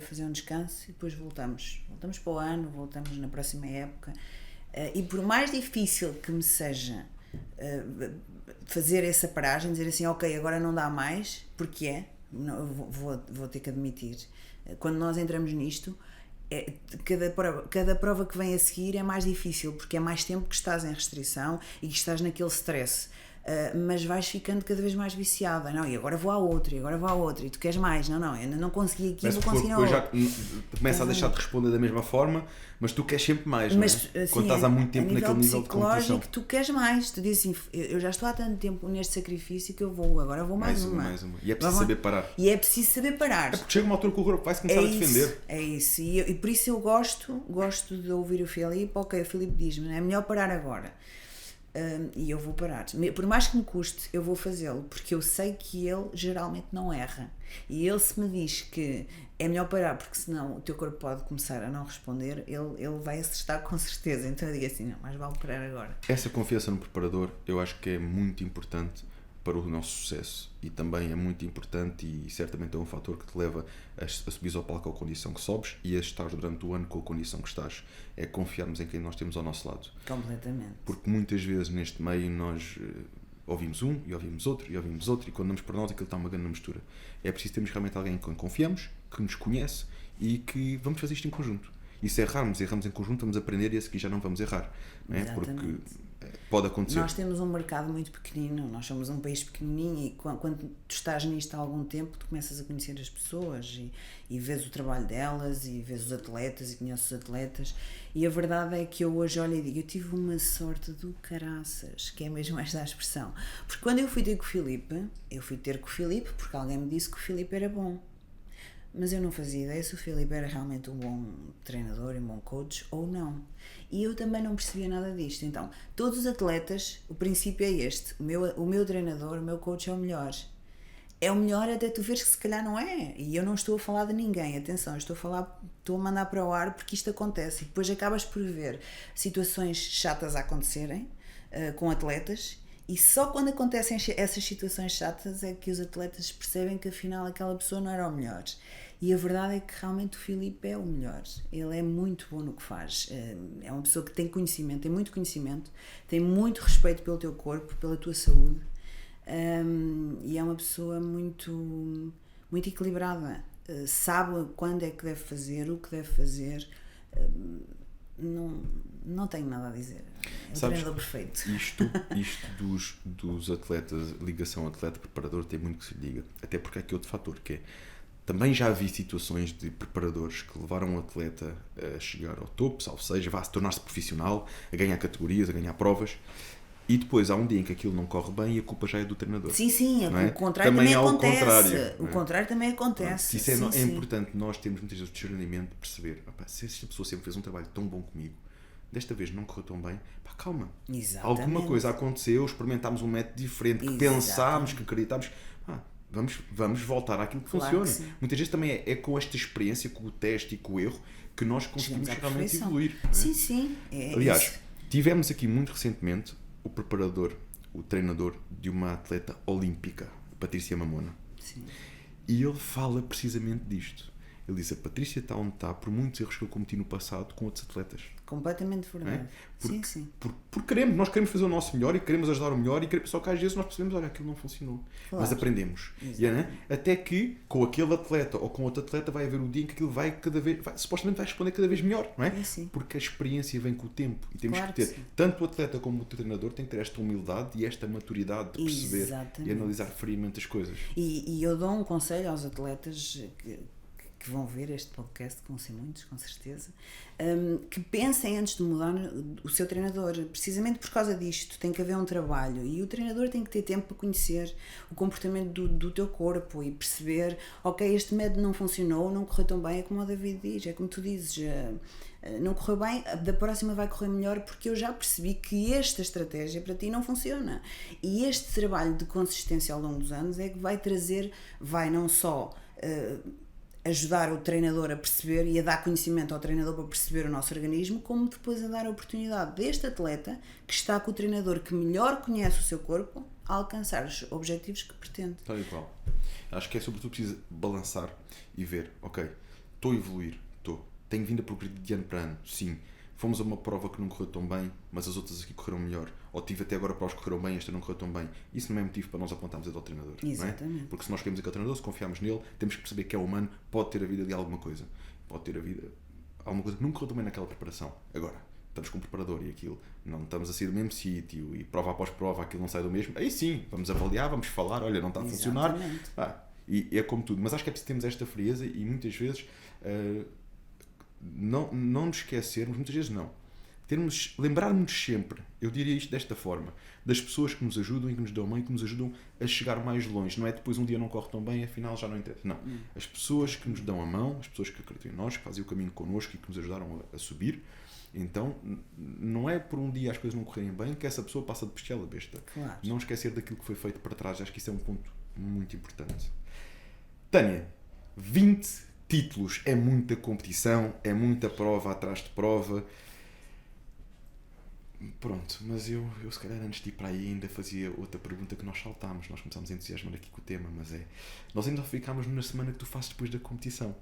fazer um descanso e depois voltamos. Voltamos para o ano, voltamos na próxima época. E por mais difícil que me seja fazer essa paragem, dizer assim, ok, agora não dá mais, porque vou ter que admitir. Quando nós entramos nisto, cada prova que vem a seguir é mais difícil, porque é mais tempo que estás em restrição e que estás naquele stress. Mas vais ficando cada vez mais viciada, não, e agora vou à outra, e tu queres mais, eu ainda não consegui aqui, vou conseguir na outra. Já começa a deixar de responder da mesma forma, mas tu queres sempre mais, mas, não é? Quando estás há muito tempo naquele nível de competição. Tu queres mais, tu dizes assim, eu já estou há tanto tempo neste sacrifício que agora vou mais uma. E é preciso saber parar. É porque chega uma altura que o corpo vai se começar a defender. É isso, e por isso eu gosto de ouvir o Filipe. Ok, o Filipe diz-me, é melhor parar agora. E eu vou parar, por mais que me custe, eu vou fazê-lo, porque eu sei que ele geralmente não erra, e ele, se me diz que é melhor parar porque senão o teu corpo pode começar a não responder, ele vai acertar com certeza. Então eu digo assim, não, mais vale parar agora. Essa confiança no preparador eu acho que é muito importante para o nosso sucesso, e também é muito importante, e certamente é um fator que te leva a subir ao palco com a condição que sobes e a estar durante o ano com a condição que estás. É confiarmos em quem nós temos ao nosso lado. Completamente. Porque muitas vezes neste meio nós ouvimos um e ouvimos outro e quando damos por nós aquilo está uma grande mistura. É preciso termos realmente alguém com quem confiamos, que nos conhece e que vamos fazer isto em conjunto. E se erramos em conjunto, vamos aprender, e a seguir já não vamos errar, não é? Porque pode acontecer. Nós temos um mercado muito pequenino, nós somos um país pequenininho, e quando tu estás nisto há algum tempo, tu começas a conhecer as pessoas e vês o trabalho delas, e vês os atletas e conheces os atletas, e a verdade é que eu hoje olho e digo, eu tive uma sorte do caraças, que é mesmo esta a expressão, porque quando eu fui ter com o Filipe porque alguém me disse que o Filipe era bom. Mas eu não fazia ideia se o Filipe era realmente um bom treinador e um bom coach ou não. E eu também não percebia nada disto. Então, todos os atletas, o princípio é este. O meu treinador, o meu coach é o melhor. É o melhor até tu veres que se calhar não é. E eu não estou a falar de ninguém. Atenção, estou a mandar para o ar porque isto acontece. E depois acabas por ver situações chatas a acontecerem com atletas. E só quando acontecem essas situações chatas é que os atletas percebem que afinal aquela pessoa não era o melhor. E a verdade é que realmente o Filipe é o melhor. Ele é muito bom no que faz. É uma pessoa que tem conhecimento, tem muito conhecimento, tem muito respeito pelo teu corpo, pela tua saúde. E é uma pessoa muito, muito equilibrada. Sabe quando é que deve fazer, o que deve fazer. Não tenho nada a dizer. É o treinador perfeito. Isto dos atletas, ligação atleta-preparador, tem muito que se diga. Até porque há aqui outro fator, que é, também já vi situações de preparadores que levaram o atleta a chegar ao topo, salvo seja, a tornar-se profissional, a ganhar categorias, a ganhar provas, e depois há um dia em que aquilo não corre bem e a culpa já é do treinador. Sim, não é? O contrário também acontece. Contrário, o contrário também acontece. Isso é importante, nós temos muitas vezes o discernimento de perceber, se esta pessoa sempre fez um trabalho tão bom comigo, desta vez não correu tão bem, calma. Exatamente. Alguma coisa aconteceu, experimentámos um método diferente, que pensámos, que acreditámos, vamos voltar àquilo que funciona. Que muitas vezes também é com esta experiência, com o teste e com o erro, que nós conseguimos realmente evoluir. Sim. Aliás, tivemos aqui muito recentemente o preparador, o treinador de uma atleta olímpica, Patrícia Mamona. Sim. E ele fala precisamente disto. Ele diz, a Patrícia está onde está por muitos erros que eu cometi no passado com outros atletas. Completamente verdade. Sim. Porque nós queremos fazer o nosso melhor e queremos ajudar o melhor, só que às vezes nós percebemos, olha, aquilo não funcionou. Claro. Mas aprendemos. Até que com aquele atleta ou com outro atleta vai haver um dia em que aquilo supostamente vai responder cada vez melhor, não é? Sim. Porque a experiência vem com o tempo e temos que ter, sim. tanto o atleta como o treinador tem que ter esta humildade e esta maturidade de perceber e analisar friamente as coisas. E eu dou um conselho aos atletas que vão ver este podcast, que vão ser muitos, com certeza, que pensem antes de mudar o seu treinador, precisamente por causa disto. Tem que haver um trabalho e o treinador tem que ter tempo para conhecer o comportamento do teu corpo e perceber, ok, este método não funcionou, não correu tão bem, é como o David diz, é como tu dizes, não correu bem, da próxima vai correr melhor porque eu já percebi que esta estratégia para ti não funciona. E este trabalho de consistência ao longo dos anos é que vai trazer, vai não só ajudar o treinador a perceber e a dar conhecimento ao treinador para perceber o nosso organismo, como depois a dar a oportunidade deste atleta que está com o treinador que melhor conhece o seu corpo a alcançar os objetivos que pretende. Tal e qual. Acho que é sobretudo preciso balançar e ver, ok, estou a evoluir, tenho vindo a progredir de ano para ano, sim. Fomos a uma prova que não correu tão bem, mas as outras aqui correram melhor. Ou tive até agora provas que correram bem, esta não correu tão bem. Isso não é motivo para nós apontarmos a dedo ao treinador. Exatamente. Não é? Porque se nós queremos aquele treinador, se confiarmos nele, temos que perceber que é humano, pode ter a vida de alguma coisa. Pode ter a vida alguma coisa que não correu tão bem naquela preparação. Agora, estamos com um preparador e aquilo, não estamos a sair do mesmo sítio e prova após prova aquilo não sai do mesmo. Aí sim, vamos avaliar, vamos falar, olha, não está a funcionar. E é como tudo. Mas acho que é preciso termos esta frieza e muitas vezes não nos esquecermos, muitas vezes não. Lembrarmos sempre, eu diria isto desta forma, das pessoas que nos ajudam e que nos dão mão e que nos ajudam a chegar mais longe. Não é depois um dia não corre tão bem, afinal já não interessa. Não. As pessoas que nos dão a mão, as pessoas que acreditam em nós, que fazem o caminho connosco e que nos ajudaram a subir. Então, não é por um dia as coisas não correrem bem que essa pessoa passa de bestial a besta. Claro. Não esquecer daquilo que foi feito para trás. Acho que isso é um ponto muito importante. Tânia, 20 títulos é muita competição, é muita prova atrás de prova. Pronto, mas eu se calhar antes de ir para aí ainda fazia outra pergunta que nós saltámos. Nós começámos a entusiasmar aqui com o tema, mas nós ainda ficámos na semana que tu fazes depois da competição.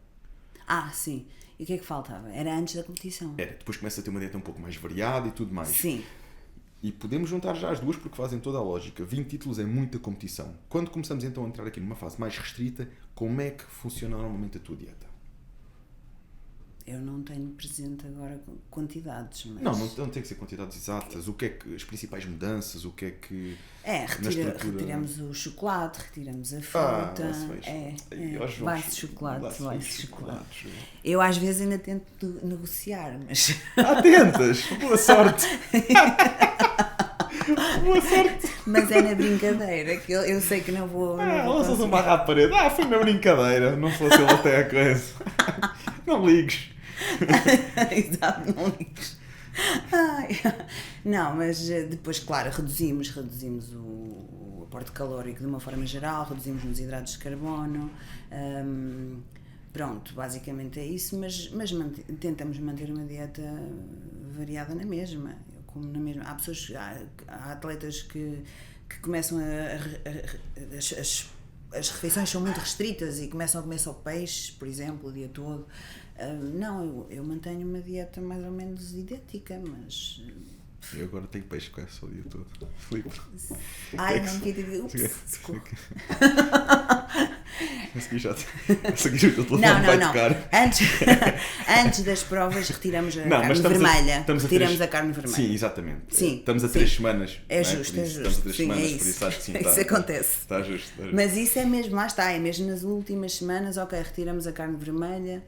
Sim. E o que é que faltava? Era antes da competição. Era, depois começa a ter uma dieta um pouco mais variada e tudo mais. Sim. E podemos juntar já as duas porque fazem toda a lógica. 20 títulos é muita competição. Quando começamos então a entrar aqui numa fase mais restrita, como é que funciona normalmente a tua dieta? Eu não tenho presente agora quantidades, mas... Não tem que ser quantidades exatas. O que é que... As principais mudanças, o que é que... retiramos o chocolate, retiramos a fruta... vai-se chocolate. Eu às vezes ainda tento negociar, mas... tentas! Boa sorte! Boa sorte! Mas é na brincadeira, que eu sei que não vou... Lanças uma barra à parede. Foi na brincadeira. Não fosse ele até a coisa. Não ligues. Exato, não ligues. Não, mas depois, claro, reduzimos o aporte calórico de uma forma geral, reduzimos nos hidratos de carbono. Pronto, basicamente é isso, mas tentamos manter uma dieta variada na mesma. Eu como na mesma. Há pessoas, há atletas que começam as refeições são muito restritas e começam a comer só peixe, por exemplo, o dia todo. Não, eu mantenho uma dieta mais ou menos idêntica, mas... Eu agora tenho peixe com essa o dia todo. Filipe. Não queria dizer... A seguir o teu telefone vai tocar. Antes das provas retiramos a carne vermelha. Retiramos a carne vermelha. Sim, exatamente. Sim, estamos a 3 semanas. É justo. Estamos a 3 semanas, por isso acho que sim. Isso acontece. Está justo. Mas isso é mesmo, lá está, é mesmo nas últimas semanas, retiramos a carne vermelha.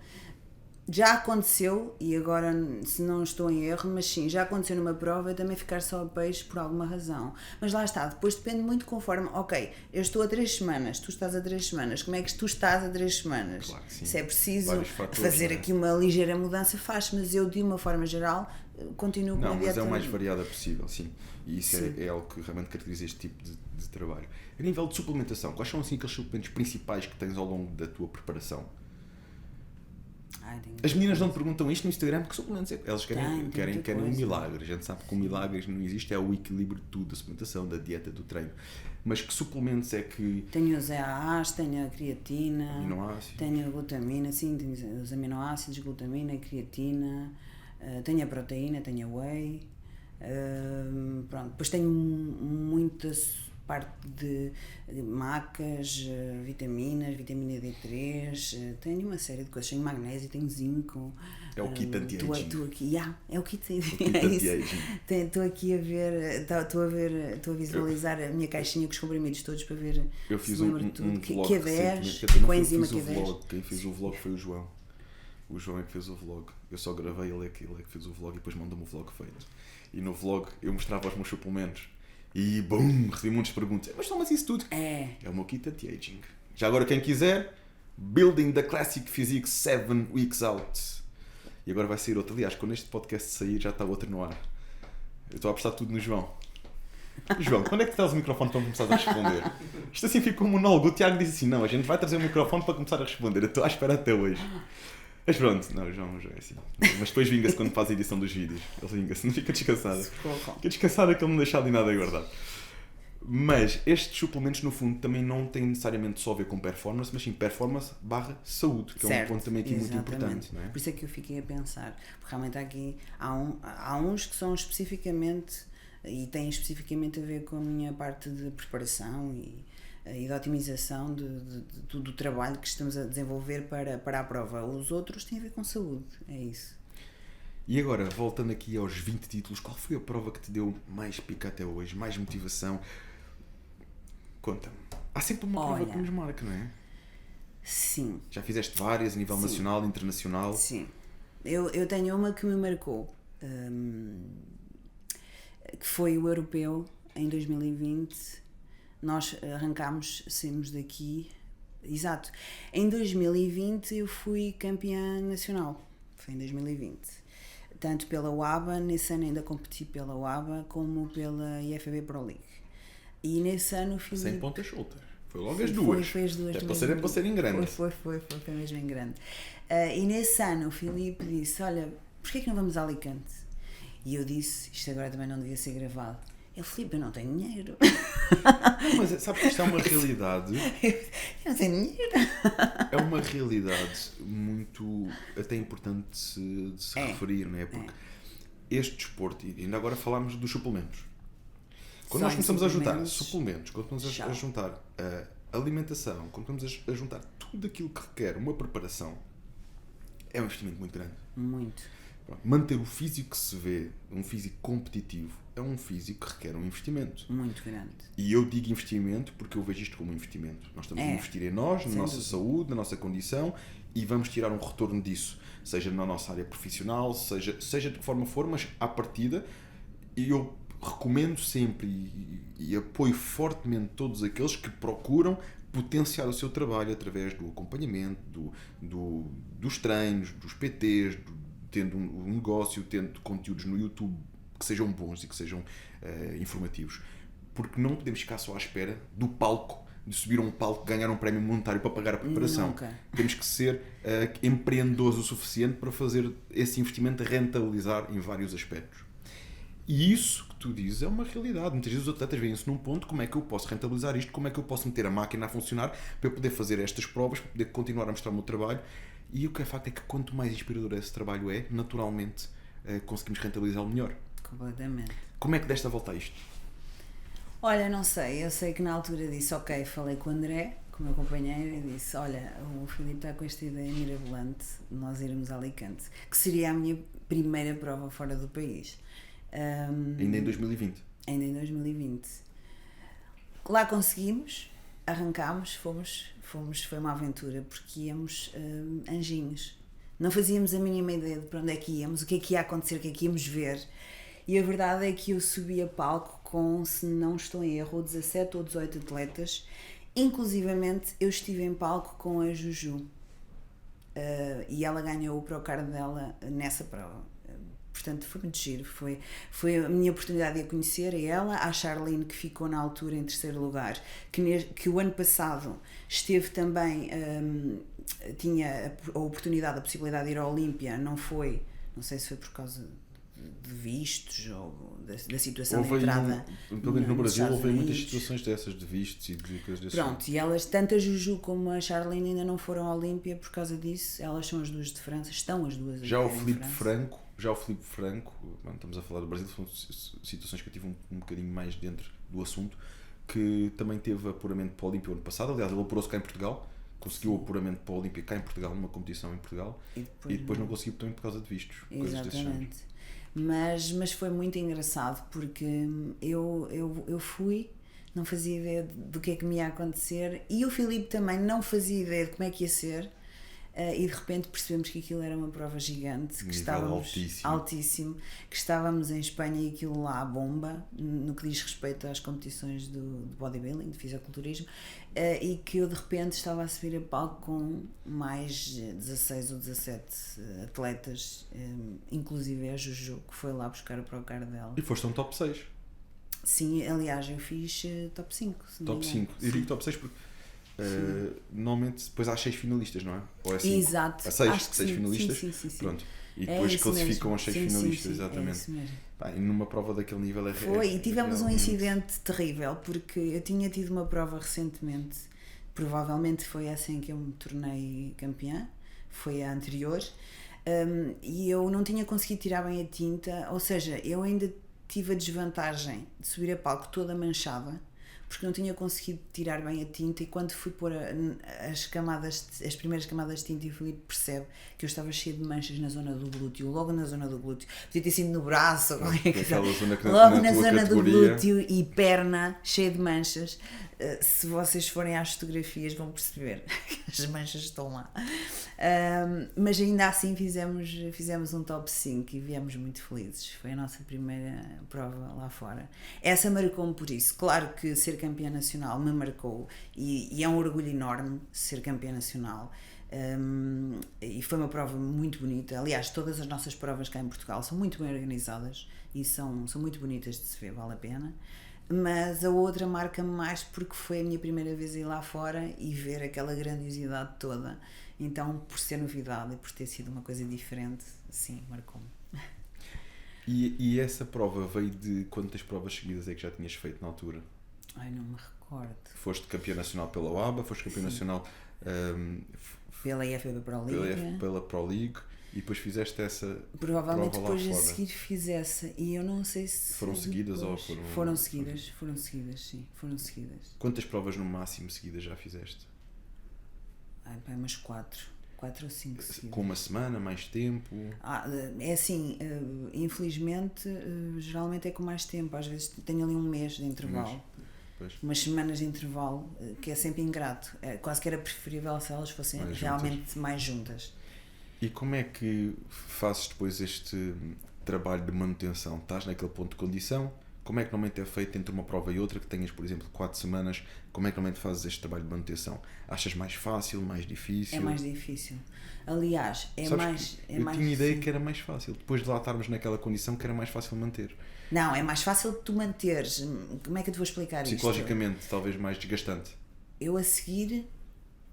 Já aconteceu, e agora se não estou em erro, mas sim, já aconteceu numa prova eu também ficar só a peixe por alguma razão. Mas lá está, depois depende muito conforme, eu estou a 3 semanas, tu estás a 3 semanas, como é que tu estás a 3 semanas? Claro que sim. Se é preciso fatores, fazer aqui uma ligeira mudança, faz, mas eu de uma forma geral continuo com a dieta. Mas é o mais variada possível, sim. E isso é algo que realmente caracteriza este tipo de trabalho. A nível de suplementação, quais são assim aqueles suplementos principais que tens ao longo da tua preparação? As meninas não te perguntam isto no Instagram, que suplementos é? Elas querem um milagre. A gente sabe que um milagre não existe, é o equilíbrio de tudo, da suplementação, da dieta, do treino. Mas que suplementos é que... Tenho os EAAs, tenho a creatina, aminoácidos. Tenho a glutamina, sim, tenho os aminoácidos, glutamina, creatina, tenho a proteína, tenho a whey, pronto. Depois tenho muitas parte de macas, vitaminas, vitamina D3, tenho uma série de coisas, tenho magnésio, tenho zinco. É o kit anti-aging. É o kit anti-aging. Estou aqui a ver, estou a visualizar a minha caixinha com os comprimidos todos para ver. Eu fiz um vlog Q10, com a enzima Q10. Quem fez o vlog foi o João. O João é que fez o vlog. Eu só gravei, ele é que fez o vlog e depois mandou-me o vlog feito. E no vlog eu mostrava os meus suplementos. E bum, recebi muitas perguntas. Mas toma-se isso tudo. É o meu kit anti-aging. Já agora quem quiser, Building the Classic Physique 7 Weeks Out. E agora vai sair outro. Aliás, quando este podcast sair já está outro no ar. Eu estou a apostar tudo no João. João, quando é que tu traz o microfone para começar a responder? Isto assim ficou um monólogo. O Tiago disse assim, não, a gente vai trazer o microfone para começar a responder. Eu estou à espera até hoje. Mas pronto, não, o João é assim. Mas depois vinga-se quando faz a edição dos vídeos. Ele vinga-se, não fica descansado. Fica descansado que ele não deixa ali nada guardado. Mas estes suplementos, no fundo, também não têm necessariamente só a ver com performance, mas sim performance/saúde, que é um ponto também aqui muito importante. Não é? Por isso é que eu fiquei a pensar. Porque realmente aqui há uns que são especificamente, e têm especificamente a ver com a minha parte de preparação e de otimização do trabalho que estamos a desenvolver para a prova. Os outros têm a ver com saúde, é isso. E agora, voltando aqui aos 20 títulos, qual foi a prova que te deu mais pica até hoje, mais motivação? Conta-me. Há sempre uma prova que nos marca, não é? Sim. Já fizeste várias a nível nacional, internacional? Sim. Eu tenho uma que me marcou, que foi o europeu em 2020. Nós arrancámos, saímos daqui. Exato. Em 2020 eu fui campeã nacional. Foi em 2020. Tanto pela UABA, nesse ano ainda competi pela UABA, como pela IFBB Pro League. E nesse ano fui... Sem pontas soltas. Foi logo as duas. Foi as duas. É para ser em grande. Foi mesmo em grande. E nesse ano o Filipe disse, olha, porquê que não vamos a Alicante? E eu disse, isto agora também não devia ser gravado. Ele, Filipe, eu não tenho dinheiro. Mas sabe que isto é uma realidade... Eu não tenho dinheiro. É uma realidade muito até importante de se referir, não é? Porque este desporto, e ainda agora falámos dos suplementos. Quando nós começamos a juntar suplementos, quando começamos a juntar a alimentação, quando começamos a juntar tudo aquilo que requer uma preparação, é um investimento muito grande. Muito. Manter o físico que se vê, um físico competitivo, é um físico que requer um investimento. Muito grande. E eu digo investimento porque eu vejo isto como um investimento. Nós estamos a investir em nós, na nossa saúde, na nossa condição, e vamos tirar um retorno disso. Seja na nossa área profissional, seja de que forma for, mas à partida, eu recomendo sempre e apoio fortemente todos aqueles que procuram potenciar o seu trabalho através do acompanhamento, dos treinos, dos PTs, tendo um negócio, tendo conteúdos no YouTube que sejam bons e que sejam informativos. Porque não podemos ficar só à espera do palco, de subir a um palco, ganhar um prémio monetário para pagar a preparação. Nunca. Temos que ser empreendedores o suficiente para fazer esse investimento rentabilizar em vários aspectos. E isso que tu dizes é uma realidade. Muitas vezes os atletas veem-se num ponto, como é que eu posso rentabilizar isto, como é que eu posso meter a máquina a funcionar para eu poder fazer estas provas, para poder continuar a mostrar o meu trabalho. E o que é facto é que quanto mais inspirador esse trabalho é, naturalmente conseguimos rentabilizá-lo melhor. Completamente. Como é que deste a volta a isto? Olha, não sei. Eu sei que na altura disse, ok, falei com o André, com o meu companheiro, e disse, olha, o Filipe está com esta ideia mirabolante de nós irmos a Alicante, que seria a minha primeira prova fora do país. Ainda em 2020? Ainda em 2020. Lá conseguimos, arrancámos, fomos, foi uma aventura, porque íamos anjinhos. Não fazíamos a mínima ideia de para onde é que íamos, o que é que ia acontecer, o que é que íamos ver. E a verdade é que eu subi a palco com, se não estou em erro, 17 ou 18 atletas. Inclusivamente, eu estive em palco com a Juju. E ela ganhou o Procard dela nessa prova. Portanto, foi muito giro. Foi a minha oportunidade de a conhecer, a ela, a Charlene, que ficou na altura em terceiro lugar, que o ano passado esteve também, tinha a oportunidade, a possibilidade de ir à Olímpia, não foi, não sei se foi por causa de vistos ou da situação de entrada. Pelo menos no Brasil houve muitas situações dessas, de vistos e de coisas desse. Pronto, e elas, tanto a Juju como a Charlene, ainda não foram à Olímpia por causa disso. Elas são as duas de França, estão as duas Já o Filipe Franco, estamos a falar do Brasil, são situações que eu tive um bocadinho mais dentro do assunto, que também teve apuramento para a Olímpia o ano passado. Aliás, ele apurou-se cá em Portugal, conseguiu o apuramento para a Olímpia cá em Portugal, numa competição em Portugal, e depois não conseguiu também por causa de vistos. Exatamente. Mas foi muito engraçado, porque eu fui, não fazia ideia do que é que me ia acontecer, e o Filipe também não fazia ideia de como é que ia ser. E de repente percebemos que aquilo era uma prova gigante, que estávamos altíssimo, que estávamos em Espanha e aquilo lá bomba no que diz respeito às competições de bodybuilding, de fisiculturismo, e que eu de repente estava a subir a palco com mais 16 ou 17 atletas, inclusive a Juju, que foi lá buscar o Procard dela. E foste um top 6. Sim, aliás, eu fiz top 5. Top 5. Eu digo top 6 porque normalmente depois há 6 finalistas, não é? Ou é 5? Exato. Há 6 Acho que sim. finalistas. Sim. Pronto. E É depois isso classificam mesmo. aos 6 Sim, finalistas, sim, exatamente. É isso mesmo. Pá, e numa prova daquele nível Foi, e tivemos um realmente... incidente terrível, porque eu tinha tido uma prova recentemente, provavelmente foi essa em que eu me tornei campeã, foi a anterior, e eu não tinha conseguido tirar bem a tinta, ou seja, eu ainda tive a desvantagem de subir a palco toda manchada, porque não tinha conseguido tirar bem a tinta, e quando fui pôr as primeiras camadas de tinta, e o Filipe percebe que eu estava cheia de manchas na zona do glúteo, logo na zona do glúteo, podia ter sido no braço, logo na zona do glúteo e perna cheia de manchas. Se vocês forem às fotografias vão perceber que as manchas estão lá, mas ainda assim fizemos um top 5 e viemos muito felizes. Foi a nossa primeira prova lá fora. Essa marcou-me por isso. Claro que ser campeã nacional me marcou, e é um orgulho enorme ser campeã nacional. E foi uma prova muito bonita. Aliás, todas as nossas provas cá em Portugal são muito bem organizadas e são muito bonitas de se ver, vale a pena. Mas a outra marca-me mais porque foi a minha primeira vez a ir lá fora e ver aquela grandiosidade toda. Então, por ser novidade e por ter sido uma coisa diferente, sim, marcou-me. E essa prova veio de quantas provas seguidas é que já tinhas feito na altura? Ai, não me recordo. Foste campeã nacional pela UABA, foste campeã nacional pela IFBB Pro League. Pela Pro League, e depois fizeste essa provavelmente prova lá depois fora. a seguir fiz essa, e eu não sei se foram seguidas depois... ou foram seguidas, sim, foram seguidas. Quantas provas no máximo seguidas já fizeste? Ai, pá, umas 4 ou 5 seguidas. Com uma semana, mais tempo? É assim, infelizmente, geralmente é com mais tempo, às vezes tenho ali um mês de intervalo. Umas semanas de intervalo, que é sempre ingrato. Quase que era preferível se elas fossem mais realmente juntas. Mais juntas. E como é que fazes depois este trabalho de manutenção? Estás naquele ponto de condição? Como é que normalmente é feito entre uma prova e outra, que tenhas, por exemplo, 4 semanas? Como é que normalmente fazes este trabalho de manutenção? Achas mais fácil, mais difícil? É mais difícil. Aliás, eu tinha ideia que era mais fácil. Depois de lá estarmos naquela condição, que era mais fácil manter. Não, é mais fácil tu manteres. Como é que eu te vou explicar isto? Psicologicamente, talvez mais desgastante. Eu a seguir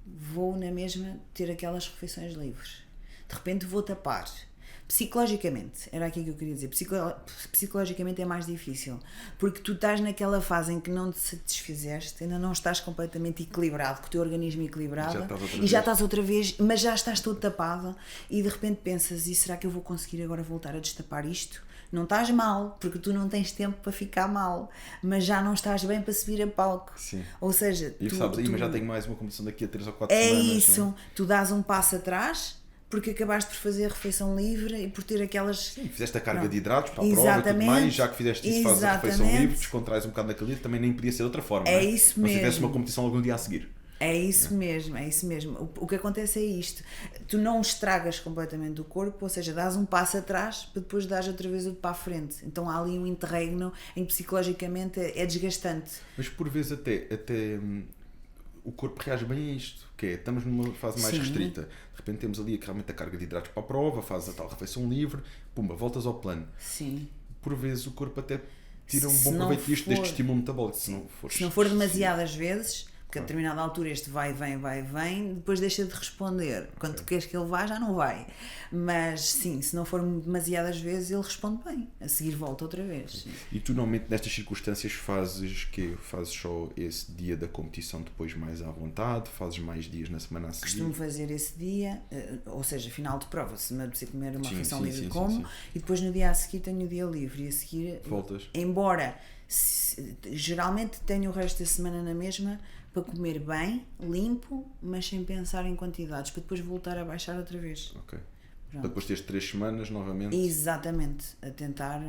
vou na mesma ter aquelas refeições livres. De repente vou tapar. Psicologicamente, era aqui que eu queria dizer, psicologicamente é mais difícil, porque tu estás naquela fase em que não te satisfizeste, ainda não estás completamente equilibrado, com o teu organismo equilibrado, já estás outra vez, mas já estás todo tapado, e de repente pensas, e será que eu vou conseguir agora voltar a destapar isto? Não estás mal, porque tu não tens tempo para ficar mal, mas já não estás bem para subir a palco. Sim. Ou seja, mas já tenho mais uma competição daqui a 3 ou 4 semanas. É isso, né? Tu dás um passo atrás, porque acabaste por fazer a refeição livre e por ter aquelas... Sim, fizeste a carga de hidratos para a prova e tudo mais, já que fizeste isso, fazes a refeição livre, descontrais um bocado naquele dia, também nem podia ser de outra forma. É isso mesmo. Se tivesse uma competição algum dia a seguir. É isso mesmo. O que acontece é isto. Tu não estragas completamente o corpo, ou seja, dás um passo atrás para depois dar outra vez o para a frente. Então há ali um interregno em que psicologicamente é desgastante. Mas por vezes até o corpo reage bem a isto, que é, estamos numa fase mais restrita, de repente temos ali realmente a carga de hidratos para a prova, fazes a tal refeição livre, pumba, voltas ao plano. Sim. Por vezes o corpo até tira um bom proveito deste estímulo metabólico. Se não for demasiadas vezes, porque a determinada altura este vai, vem, depois deixa de responder. Quando tu queres que ele vá, já não vai. Mas sim, se não for demasiadas vezes, ele responde bem. A seguir volta outra vez. E tu normalmente nestas circunstâncias fazes só esse dia da competição depois mais à vontade? Fazes mais dias na semana a seguir? Costumo fazer esse dia, ou seja, final de prova, se me apetecer comer uma refeição livre como, e depois no dia a seguir tenho o dia livre, e a seguir voltas. Embora geralmente tenho o resto da semana na mesma, para comer bem, limpo, mas sem pensar em quantidades, para depois voltar a baixar outra vez. Ok. Para depois teres 3 semanas novamente. Exatamente, a tentar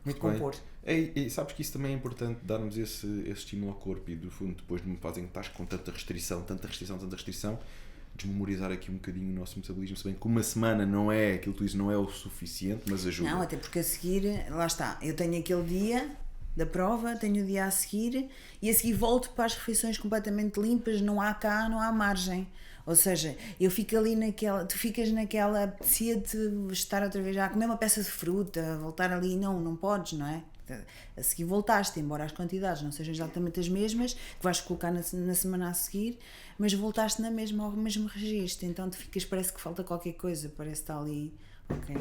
recompor. E sabes que isso também é importante, darmos esse estímulo ao corpo, e do fundo, depois de uma fase em que estás com tanta restrição, desmemorizar aqui um bocadinho o nosso metabolismo, se bem que uma semana não é aquilo que tu dizes, não é o suficiente, mas ajuda. Não, até porque a seguir, lá está, eu tenho aquele dia da prova, tenho o dia a seguir, e a seguir volto para as refeições completamente limpas, não há margem. Ou seja, eu fico ali tu ficas naquela, apetecia de estar outra vez a comer uma peça de fruta, voltar ali, não podes, não é? A seguir voltaste, embora as quantidades não sejam exatamente as mesmas, que vais colocar na semana a seguir, mas voltaste na mesma, ao mesmo registro, então tu ficas, parece que falta qualquer coisa, parece que está ali, ok.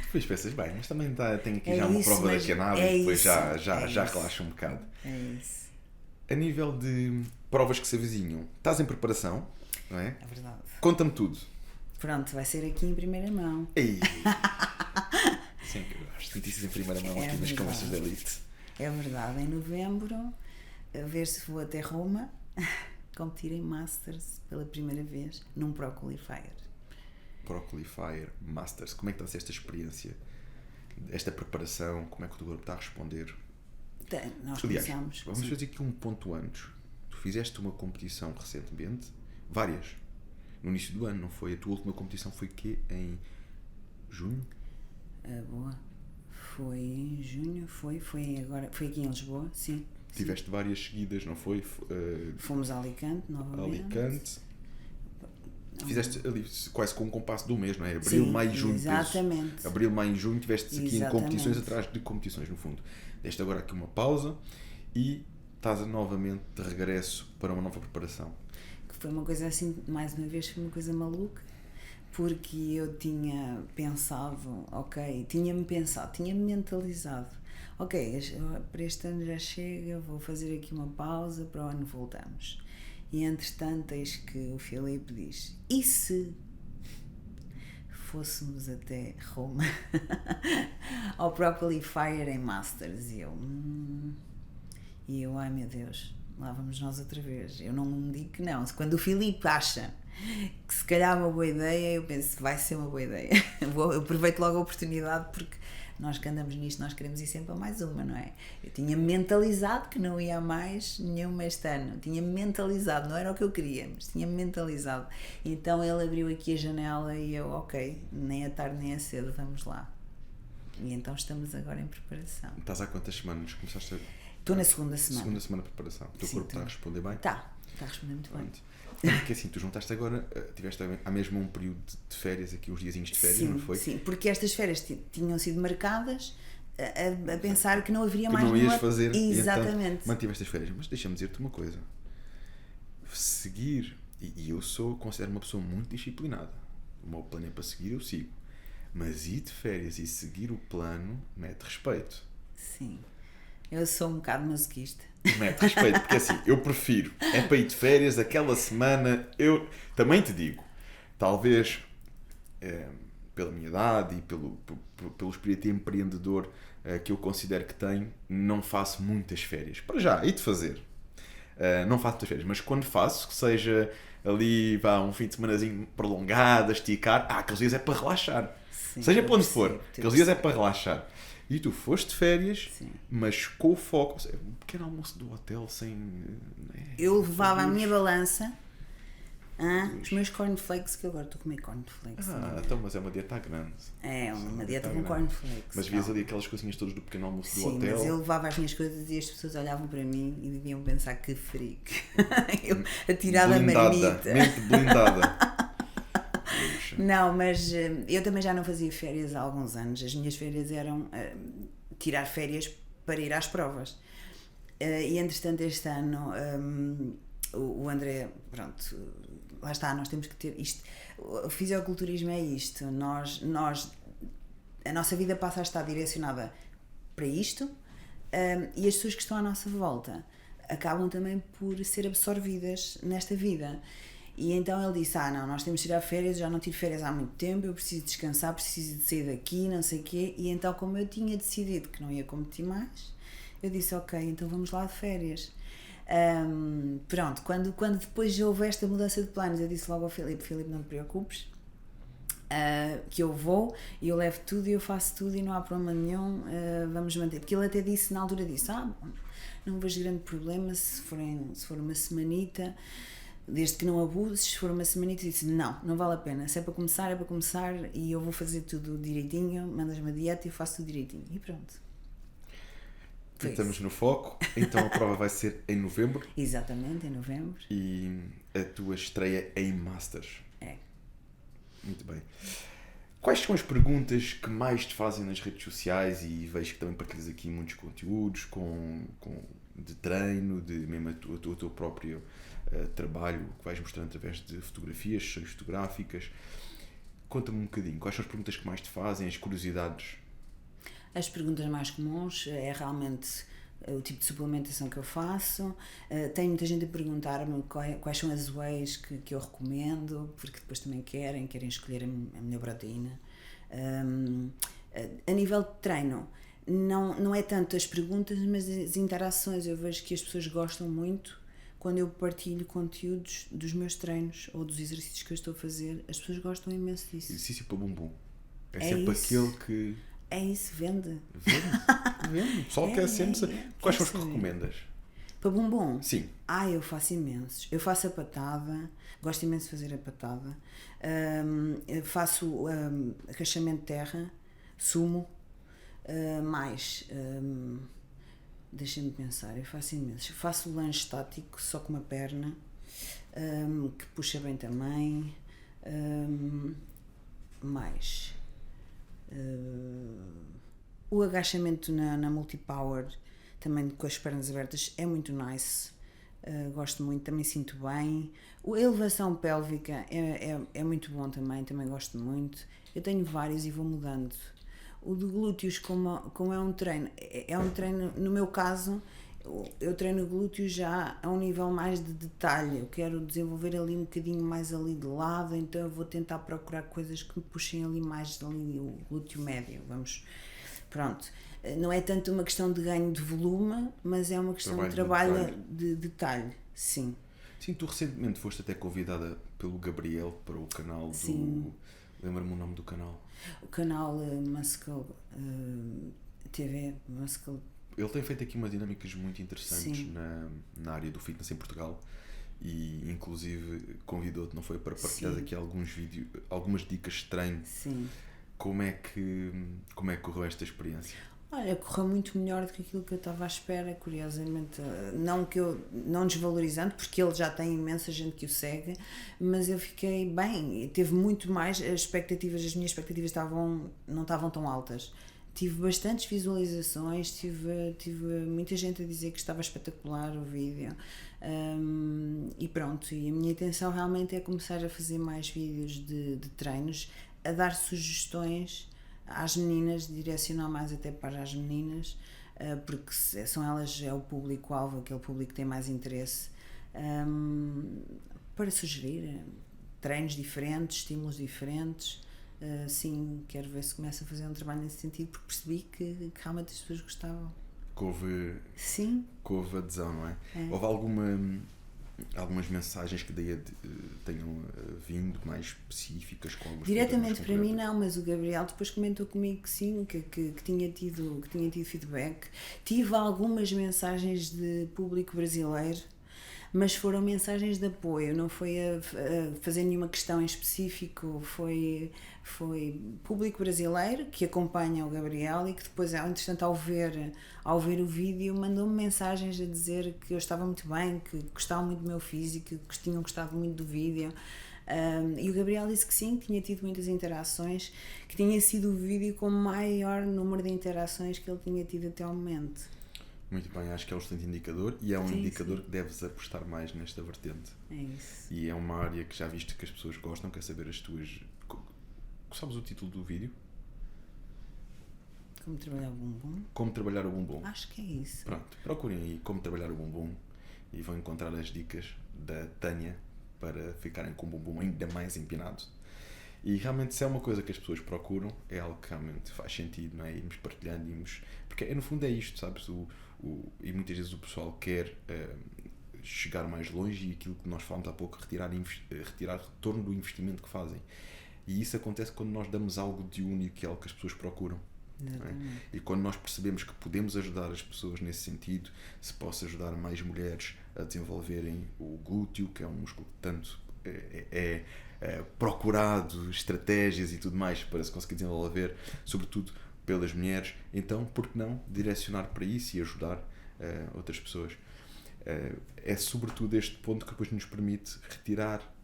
Depois pensas, bem, mas também tenho aqui É já uma isso, prova da mas canada é e depois isso, já é isso. relaxa um bocado. É isso. A nível de provas que se avizinham, estás em preparação, não é? É verdade. Conta-me tudo. Pronto, vai ser aqui em primeira mão. Ei. Sim, que eu gosto. Notícias em primeira mão aqui nas verdade. conversas da Elite. É verdade, em novembro, a ver se vou até Roma competir em Masters pela primeira vez num Pro Qualifier. Pro Qualifier, Masters, como é que está a ser esta experiência? Esta preparação, como é que o teu grupo está a responder? Nós Aliás, começamos. vamos fazer aqui um ponto antes. Tu fizeste uma competição recentemente, várias, no início do ano, não foi? A tua última competição foi quê? Em junho? Boa. Foi em junho, foi aqui em Lisboa, sim. Tiveste várias seguidas, não foi? Fomos a Alicante, novamente. Alicante. Fizeste ali quase com um compasso do mês, não é? Abril, maio, junho. Exatamente. Abril, maio e junho tiveste aqui em Exatamente. competições atrás de competições, no fundo. Deste agora aqui uma pausa e estás novamente de regresso para uma nova preparação. Que foi uma coisa assim, mais uma vez, foi uma coisa maluca, porque eu tinha pensado, tinha-me mentalizado, ok, para este ano já chega, vou fazer aqui uma pausa, para o ano voltamos. E entretanto, eis que o Filipe diz: e se fôssemos até Roma ao Pro Qualifier em Masters? E eu, ai meu Deus, lá vamos nós outra vez. Eu não digo que não. Quando o Filipe acha que se calhar é uma boa ideia, eu penso, vai ser uma boa ideia. Eu aproveito logo a oportunidade, porque nós que andamos nisto, nós queremos ir sempre a mais uma, não é? Eu tinha mentalizado que não ia a mais nenhuma este ano. Tinha mentalizado, não era o que eu queria, mas tinha mentalizado. Então ele abriu aqui a janela e eu, ok, nem a tarde nem a cedo, vamos lá. E então estamos agora em preparação. Estás há quantas semanas? Começaste a... Estou na segunda semana. Segunda semana de preparação. O teu corpo está a responder bem? Está a responder muito bem. Porque assim, tu juntaste agora, tiveste há mesmo um período de férias, aqui uns diazinhos de férias, sim, não foi? Sim, porque estas férias tinham sido marcadas a pensar que não haveria que mais não ias fazer. Exatamente. Então, mantiveste as férias. Mas deixa-me dizer-te uma coisa. Seguir, e eu considero uma pessoa muito disciplinada. O meu plano é para seguir, eu sigo. Mas ir de férias e seguir o plano mete respeito. Sim. Eu sou um bocado masoquista. Mete respeito, porque assim, eu prefiro é para ir de férias aquela semana. Eu também te digo, talvez pela minha idade e pelo espírito empreendedor que eu considero que tenho, não faço muitas férias. Para já, e de fazer. Não faço muitas férias, mas quando faço, que seja ali um fim de semanazinho prolongado, a esticar, aqueles dias é para relaxar. Sim, Seja para onde for, aqueles dias é para relaxar. E tu foste de férias, sim, mas com o foco, um pequeno almoço do hotel sem... eu levava a minha balança, os meus cornflakes, que eu agora estou a comer cornflakes. Então, mas é uma dieta grande. É uma dieta com grande. cornflakes. Mas vias ali aquelas coisinhas todas do pequeno almoço do Sim, hotel. mas eu levava as minhas coisas e as pessoas olhavam para mim e deviam pensar que freak. Eu a tirar da marmita. Mente blindada. Não, mas eu também já não fazia férias há alguns anos. As minhas férias eram tirar férias para ir às provas. E entretanto este ano o André, pronto, lá está, nós temos que ter isto. O fisiculturismo é isto. A nossa vida passa a estar direcionada para isto e as pessoas que estão à nossa volta acabam também por ser absorvidas nesta vida. E então ele disse, não, nós temos de tirar férias, eu já não tiro férias há muito tempo, eu preciso descansar, preciso de sair daqui, não sei o quê. E então, como eu tinha decidido que não ia competir mais, eu disse, ok, então vamos lá de férias. Pronto, quando depois houve esta mudança de planos, eu disse logo ao Filipe, não te preocupes, que eu vou e eu levo tudo e eu faço tudo e não há problema nenhum, vamos manter. Porque ele até disse, na altura disse, não vejo grande problema se for uma semanita, desde que não abuses. Se for uma semanita, disse, não vale a pena, se é para começar, e eu vou fazer tudo direitinho, mandas-me a dieta e eu faço tudo direitinho, e pronto. Estamos no foco, então a prova vai ser em novembro. Exatamente, em novembro. E a tua estreia é em Masters. É. Muito bem. Quais são as perguntas que mais te fazem nas redes sociais? E vejo que também partilhas aqui muitos conteúdos de treino, de mesmo o teu próprio trabalho que vais mostrando através de fotografias, sessões fotográficas. Conta-me um bocadinho, quais são as perguntas que mais te fazem, as curiosidades? As perguntas mais comuns é realmente o tipo de suplementação que eu faço. Tenho muita gente a perguntar-me quais são as whey's que eu recomendo, porque depois também querem escolher a melhor proteína. A nível de treino, não é tanto as perguntas, mas as interações. Eu vejo que as pessoas gostam muito quando eu partilho conteúdos dos meus treinos ou dos exercícios que eu estou a fazer. As pessoas gostam imenso disso. Exercício para bumbum. É É sempre isso. aquele que... É isso, vende. Vende. O pessoal quer sempre... Quais são os que recomendas? Para bumbum? Sim. Eu faço imensos. Eu faço a patada, gosto imenso de fazer a patada. Faço agachamento de terra, sumo, deixem-me pensar, eu faço imensos. Faço o lanche estático, só com uma perna, que puxa bem também. O agachamento na multipower, também com as pernas abertas, é muito nice. Gosto muito, também sinto bem. A elevação pélvica é muito bom também gosto muito. Eu tenho vários e vou mudando. O de glúteos, como é um treino, no meu caso, eu treino glúteos já a um nível mais de detalhe. Eu quero desenvolver ali um bocadinho mais ali de lado, então eu vou tentar procurar coisas que me puxem ali mais ali o glúteo médio, pronto. Não é tanto uma questão de ganho de volume, mas é uma questão de trabalho de detalhe, sim. Sim, tu recentemente foste até convidada pelo Gabriel para o canal sim. Lembra-me o nome do canal? O canal Muscle TV, Muscle. Ele tem feito aqui umas dinâmicas muito interessantes sim. na área do fitness em Portugal e inclusive convidou-te, não foi, para partilhar aqui algumas dicas de treino. Sim. Como é que correu esta experiência? Olha, correu muito melhor do que aquilo que eu estava à espera, curiosamente. Não desvalorizando, porque ele já tem imensa gente que o segue, mas eu fiquei bem. Teve muito mais as minhas expectativas não estavam tão altas. Tive bastantes visualizações, tive muita gente a dizer que estava espetacular o vídeo. E pronto, e a minha intenção realmente é começar a fazer mais vídeos de treinos, a dar sugestões às meninas, direcionar mais até para as meninas, porque são elas, é o público-alvo, aquele público que tem mais interesse, para sugerir treinos diferentes, estímulos diferentes. Sim, quero ver se começo a fazer um trabalho nesse sentido, porque percebi que realmente as pessoas gostavam. Que houve adesão, não é? Houve algumas mensagens que daí tenham vindo mais específicas com algumas diretamente para mim não, mas o Gabriel depois comentou comigo que sim, que tinha tido feedback. Tive algumas mensagens de público brasileiro, mas foram mensagens de apoio, não foi a fazer nenhuma questão em específico, foi público brasileiro que acompanha o Gabriel e que depois, entretanto, ao ver o vídeo, mandou-me mensagens a dizer que eu estava muito bem, que gostavam muito do meu físico, que tinham gostado muito do vídeo. E o Gabriel disse que sim, que tinha tido muitas interações, que tinha sido o vídeo com o maior número de interações que ele tinha tido até ao momento. Muito bem, acho que é um excelente indicador e é um indicador que deves apostar mais nesta vertente. É isso. E é uma área que já viste que as pessoas gostam, quer saber as tuas... Sabes o título do vídeo? Como trabalhar o bumbum? Como trabalhar o bumbum. Acho que é isso. Pronto, procurem aí como trabalhar o bumbum e vão encontrar as dicas da Tânia para ficarem com o bumbum ainda mais empinado. E realmente, se é uma coisa que as pessoas procuram, é algo que realmente faz sentido, não é? Irmos partilhando, porque no fundo é isto, sabes? E muitas vezes o pessoal quer chegar mais longe e aquilo que nós falamos há pouco, retirar retorno do investimento que fazem. E isso acontece quando nós damos algo de único, que é algo que as pessoas procuram. É? E quando nós percebemos que podemos ajudar as pessoas nesse sentido, se possa ajudar mais mulheres a desenvolverem o glúteo, que é um músculo que tanto é procurado, estratégias e tudo mais para se conseguir desenvolver, sobretudo pelas mulheres, então por que não direcionar para isso e ajudar outras pessoas? É sobretudo este ponto que depois nos permite retirar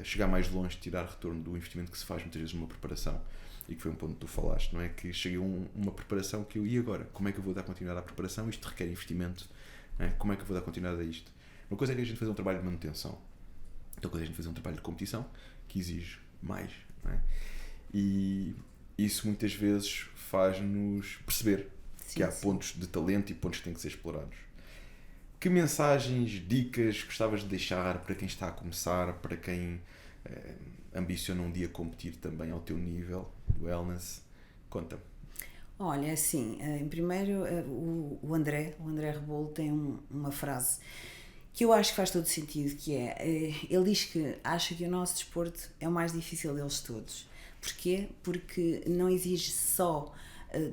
chegar mais longe, tirar retorno do investimento que se faz muitas vezes numa preparação, e que foi um ponto que tu falaste, não é? Que cheguei a uma preparação que eu, e agora? Como é que eu vou dar continuidade à preparação? Isto requer investimento, não é? Como é que eu vou dar continuidade a isto? Uma coisa é que a gente fazer um trabalho de manutenção, outra coisa é a gente fazer um trabalho de competição que exige mais, não é? E isso muitas vezes faz-nos perceber que há pontos de talento e pontos que têm que ser explorados. Que mensagens, dicas gostavas de deixar para quem está a começar, para quem ambiciona um dia competir também ao teu nível do wellness? Conta-me. Olha, assim, em primeiro, o André Rebolo tem uma frase que eu acho que faz todo sentido, que ele diz que acha que o nosso desporto é o mais difícil deles todos. Porquê? Porque não exige só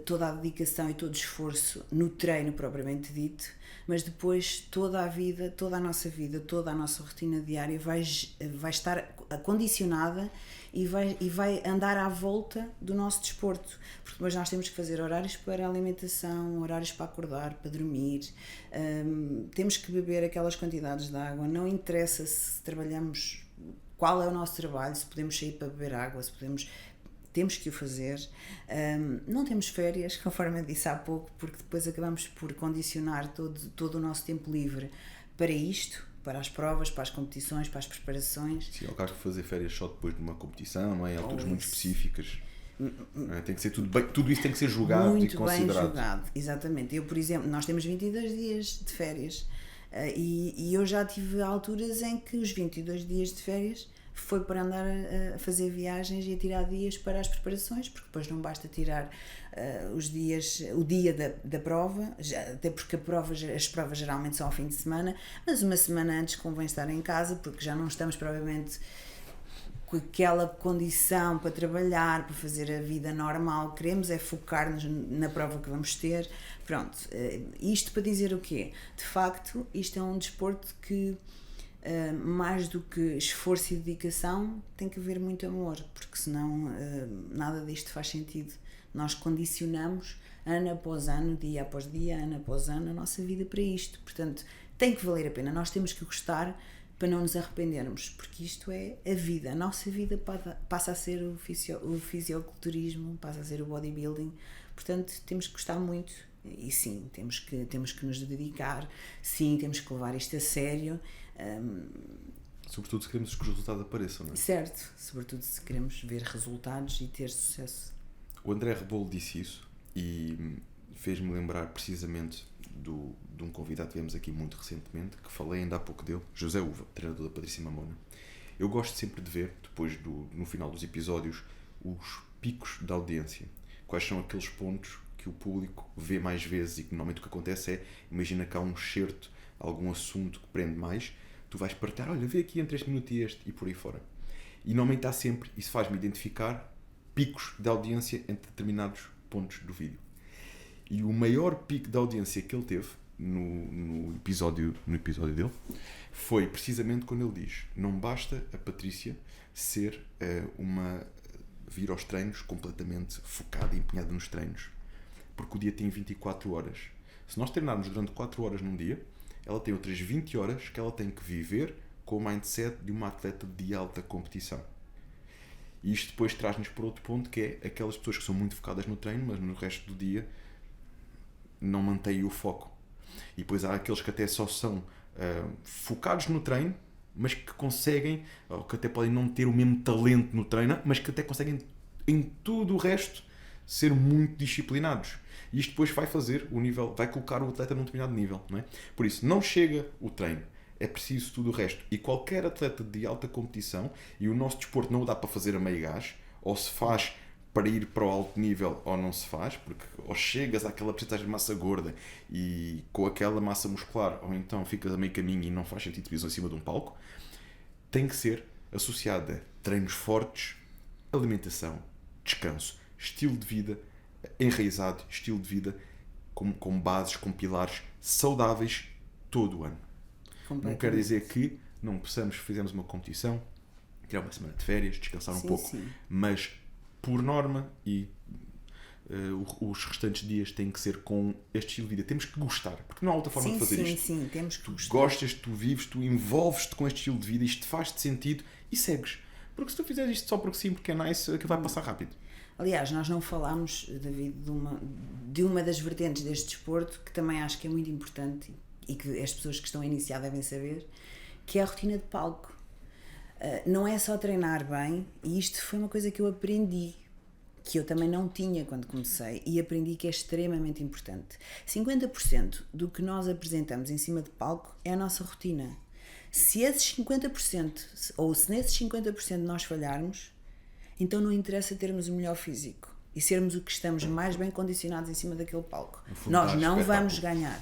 toda a dedicação e todo o esforço no treino propriamente dito, mas depois toda a vida, toda a nossa rotina diária vai estar condicionada e vai andar à volta do nosso desporto, porque depois nós temos que fazer horários para a alimentação, horários para acordar, para dormir, temos que beber aquelas quantidades de água, não interessa se trabalhamos, qual é o nosso trabalho, se podemos sair para beber água, temos que o fazer. Não temos férias, conforme eu disse há pouco, porque depois acabamos por condicionar todo o nosso tempo livre para isto, para as provas, para as competições, para as preparações. Sim, ao caso de fazer férias só depois de uma competição, não é? Em alturas muito específicas. Tem que ser tudo isso tem que ser julgado e considerado. Muito bem julgado, exatamente. Eu, por exemplo, nós temos 22 dias de férias e eu já tive alturas em que os 22 dias de férias foi para andar a fazer viagens e a tirar dias para as preparações, porque depois não basta tirar o dia da prova, até porque as provas geralmente são ao fim de semana, mas uma semana antes convém estar em casa, porque já não estamos provavelmente com aquela condição para trabalhar, para fazer a vida normal, queremos é focar-nos na prova que vamos ter. Pronto, isto para dizer o quê? De facto, isto é um desporto que mais do que esforço e dedicação tem que haver muito amor, porque senão nada disto faz sentido. Nós condicionamos ano após ano, dia após dia, ano após ano a nossa vida para isto, portanto tem que valer a pena, nós temos que gostar para não nos arrependermos, porque isto é a vida, a nossa vida passa a ser o fisioculturismo, passa a ser o bodybuilding, portanto temos que gostar muito e sim, temos que nos dedicar, sim, temos que levar isto a sério. Sobretudo se queremos que os resultados apareçam, não é? Certo, sobretudo se queremos ver resultados e ter sucesso. O André Rebolo disse isso e fez-me lembrar precisamente de um convidado que tivemos aqui muito recentemente, que falei ainda há pouco dele, José Uva, treinador da Patrícia Mamona. Eu gosto sempre de ver, depois no final dos episódios, os picos da audiência. Quais são aqueles pontos que o público vê mais vezes e que normalmente o que acontece é, imagina que há um excerto, algum assunto que prende mais, tu vais partilhar, olha, vê aqui entre este minuto e este, e por aí fora. E normalmente há sempre, isso faz-me identificar picos de audiência entre determinados pontos do vídeo. E o maior pico de audiência que ele teve no episódio dele foi precisamente quando ele diz: não basta a Patrícia vir aos treinos completamente focada e empenhada nos treinos, porque o dia tem 24 horas. Se nós treinarmos durante 4 horas num dia, ela tem outras 20 horas que ela tem que viver com o mindset de uma atleta de alta competição. E isto depois traz-nos para outro ponto, que é aquelas pessoas que são muito focadas no treino, mas no resto do dia não mantêm o foco. E depois há aqueles que até só são focados no treino, mas que conseguem, ou que até podem não ter o mesmo talento no treino, mas que até conseguem em tudo o resto ser muito disciplinados. E isto depois vai colocar o atleta num determinado nível, não é? Por isso, não chega o treino, é preciso tudo o resto. E qualquer atleta de alta competição, e o nosso desporto não o dá para fazer a meio gás, ou se faz para ir para o alto nível ou não se faz, porque ou chegas àquela porcentagem de massa gorda e com aquela massa muscular, ou então ficas a meio caminho e não faz sentido pisar em cima de um palco, tem que ser associada a treinos fortes, alimentação, descanso, estilo de vida enraizado, estilo de vida com bases, com pilares saudáveis todo o ano. Não quer dizer que não fizemos uma competição, tirar uma semana de férias, descansar um pouco, mas por norma e os restantes dias têm que ser com este estilo de vida. Temos que gostar, porque não há outra forma de fazer isto. Sim, temos que gostar. Tu gostas, tu vives, tu envolves-te com este estilo de vida, isto faz-te sentido e segues. Porque se tu fizeres isto só porque sim, porque é nice, que vai passar rápido. Aliás, nós não falámos, David, de uma das vertentes deste desporto que também acho que é muito importante e que as pessoas que estão a iniciar devem saber, que é a rotina de palco. Não é só treinar bem, e isto foi uma coisa que eu aprendi, que eu também não tinha quando comecei, e aprendi que é extremamente importante. 50% do que nós apresentamos em cima de palco é a nossa rotina. Se esses 50%, ou se nesses 50% nós falharmos, então não interessa termos o melhor físico e sermos o que estamos mais bem condicionados em cima daquele palco. Nós não vamos ganhar.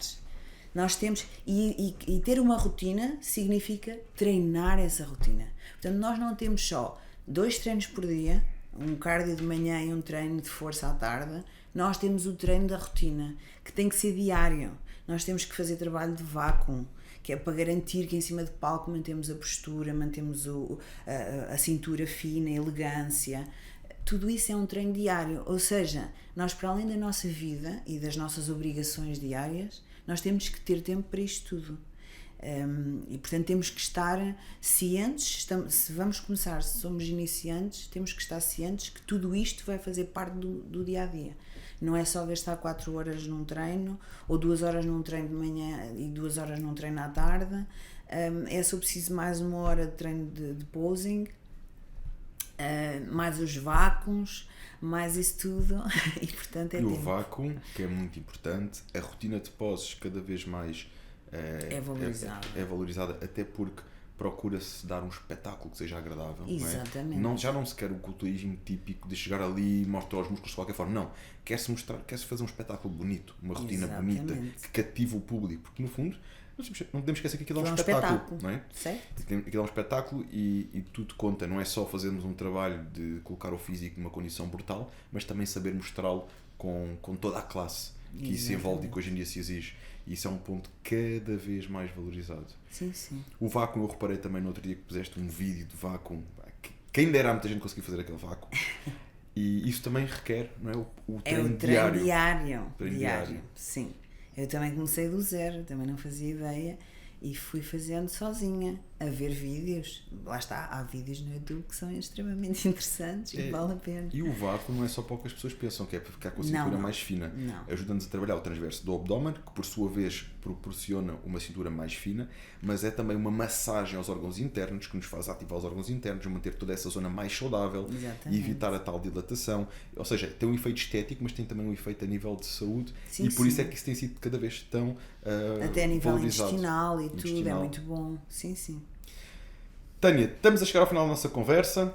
Nós temos, e ter uma rotina significa treinar essa rotina. Portanto, nós não temos só 2 treinos por dia, um cardio de manhã e um treino de força à tarde. Nós temos o treino da rotina, que tem que ser diário. Nós temos que fazer trabalho de vácuo, que é para garantir que em cima de palco mantemos a postura, mantemos a cintura fina, a elegância. Tudo isso é um treino diário. Ou seja, nós, para além da nossa vida e das nossas obrigações diárias, nós temos que ter tempo para isto tudo. E portanto temos que estar cientes, se vamos começar, se somos iniciantes, temos que estar cientes que tudo isto vai fazer parte do dia-a-dia. Não é só gastar 4 horas num treino, ou 2 horas num treino de manhã e 2 horas num treino à tarde. É só preciso mais 1 hora de treino de posing, mais os vácuos, mais isso tudo, e portanto é e tempo. O vácuo, que é muito importante, a rotina de poses cada vez mais é valorizada, até porque procura-se dar um espetáculo que seja agradável. Exatamente. Não é? Já não se quer o culturismo típico de chegar ali e mostrar os músculos de qualquer forma. Não. Quer-se fazer um espetáculo bonito, uma rotina bonita, que cativa o público. Porque no fundo, não podemos esquecer que aquilo é um espetáculo. Não é? Certo. Aquilo é um espetáculo e tudo conta. Não é só fazermos um trabalho de colocar o físico numa condição brutal, mas também saber mostrá-lo com toda a classe que isso envolve e que hoje em dia se exige. E isso é um ponto cada vez mais valorizado. Sim, sim. O vácuo, eu reparei também no outro dia que puseste um vídeo de vácuo. Quem dera muita gente conseguir fazer aquele vácuo. E isso também requer, não é? O treino diário. Diário. Sim. Eu também comecei do zero, também não fazia ideia. E fui fazendo sozinha, a ver vídeos. Lá está, há vídeos no YouTube que são extremamente interessantes e vale a pena. E o vácuo não é só para o que as pessoas pensam, que é para ficar com a cintura mais fina. Ajuda-nos a trabalhar o transverso do abdômen, que por sua vez proporciona uma cintura mais fina, mas é também uma massagem aos órgãos internos, que nos faz ativar os órgãos internos, manter toda essa zona mais saudável. Exatamente. E evitar a tal dilatação. Ou seja, tem um efeito estético, mas tem também um efeito a nível de saúde. Sim, e por isso é que isso tem sido cada vez tão até a nível valorizado. intestinal e tudo, é muito bom. Sim, sim. Tânia, estamos a chegar ao final da nossa conversa.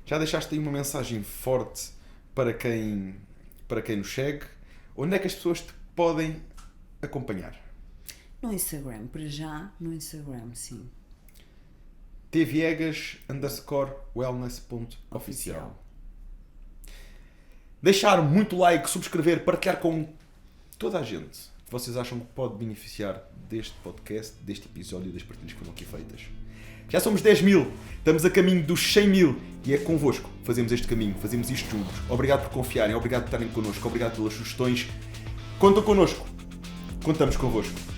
Já deixaste aí uma mensagem forte para quem nos segue. Onde é que as pessoas te podem acompanhar? No Instagram, para já, no Instagram, sim. tviegas_wellness.oficial. Deixar muito like, subscrever, partilhar com toda a gente que vocês acham que pode beneficiar deste podcast, deste episódio e das partilhas que foram aqui feitas. Já somos 10 mil, estamos a caminho dos 100 mil e é convosco que fazemos este caminho, fazemos isto juntos. Obrigado por confiarem, obrigado por estarem connosco, obrigado pelas sugestões. Contam connosco, contamos convosco.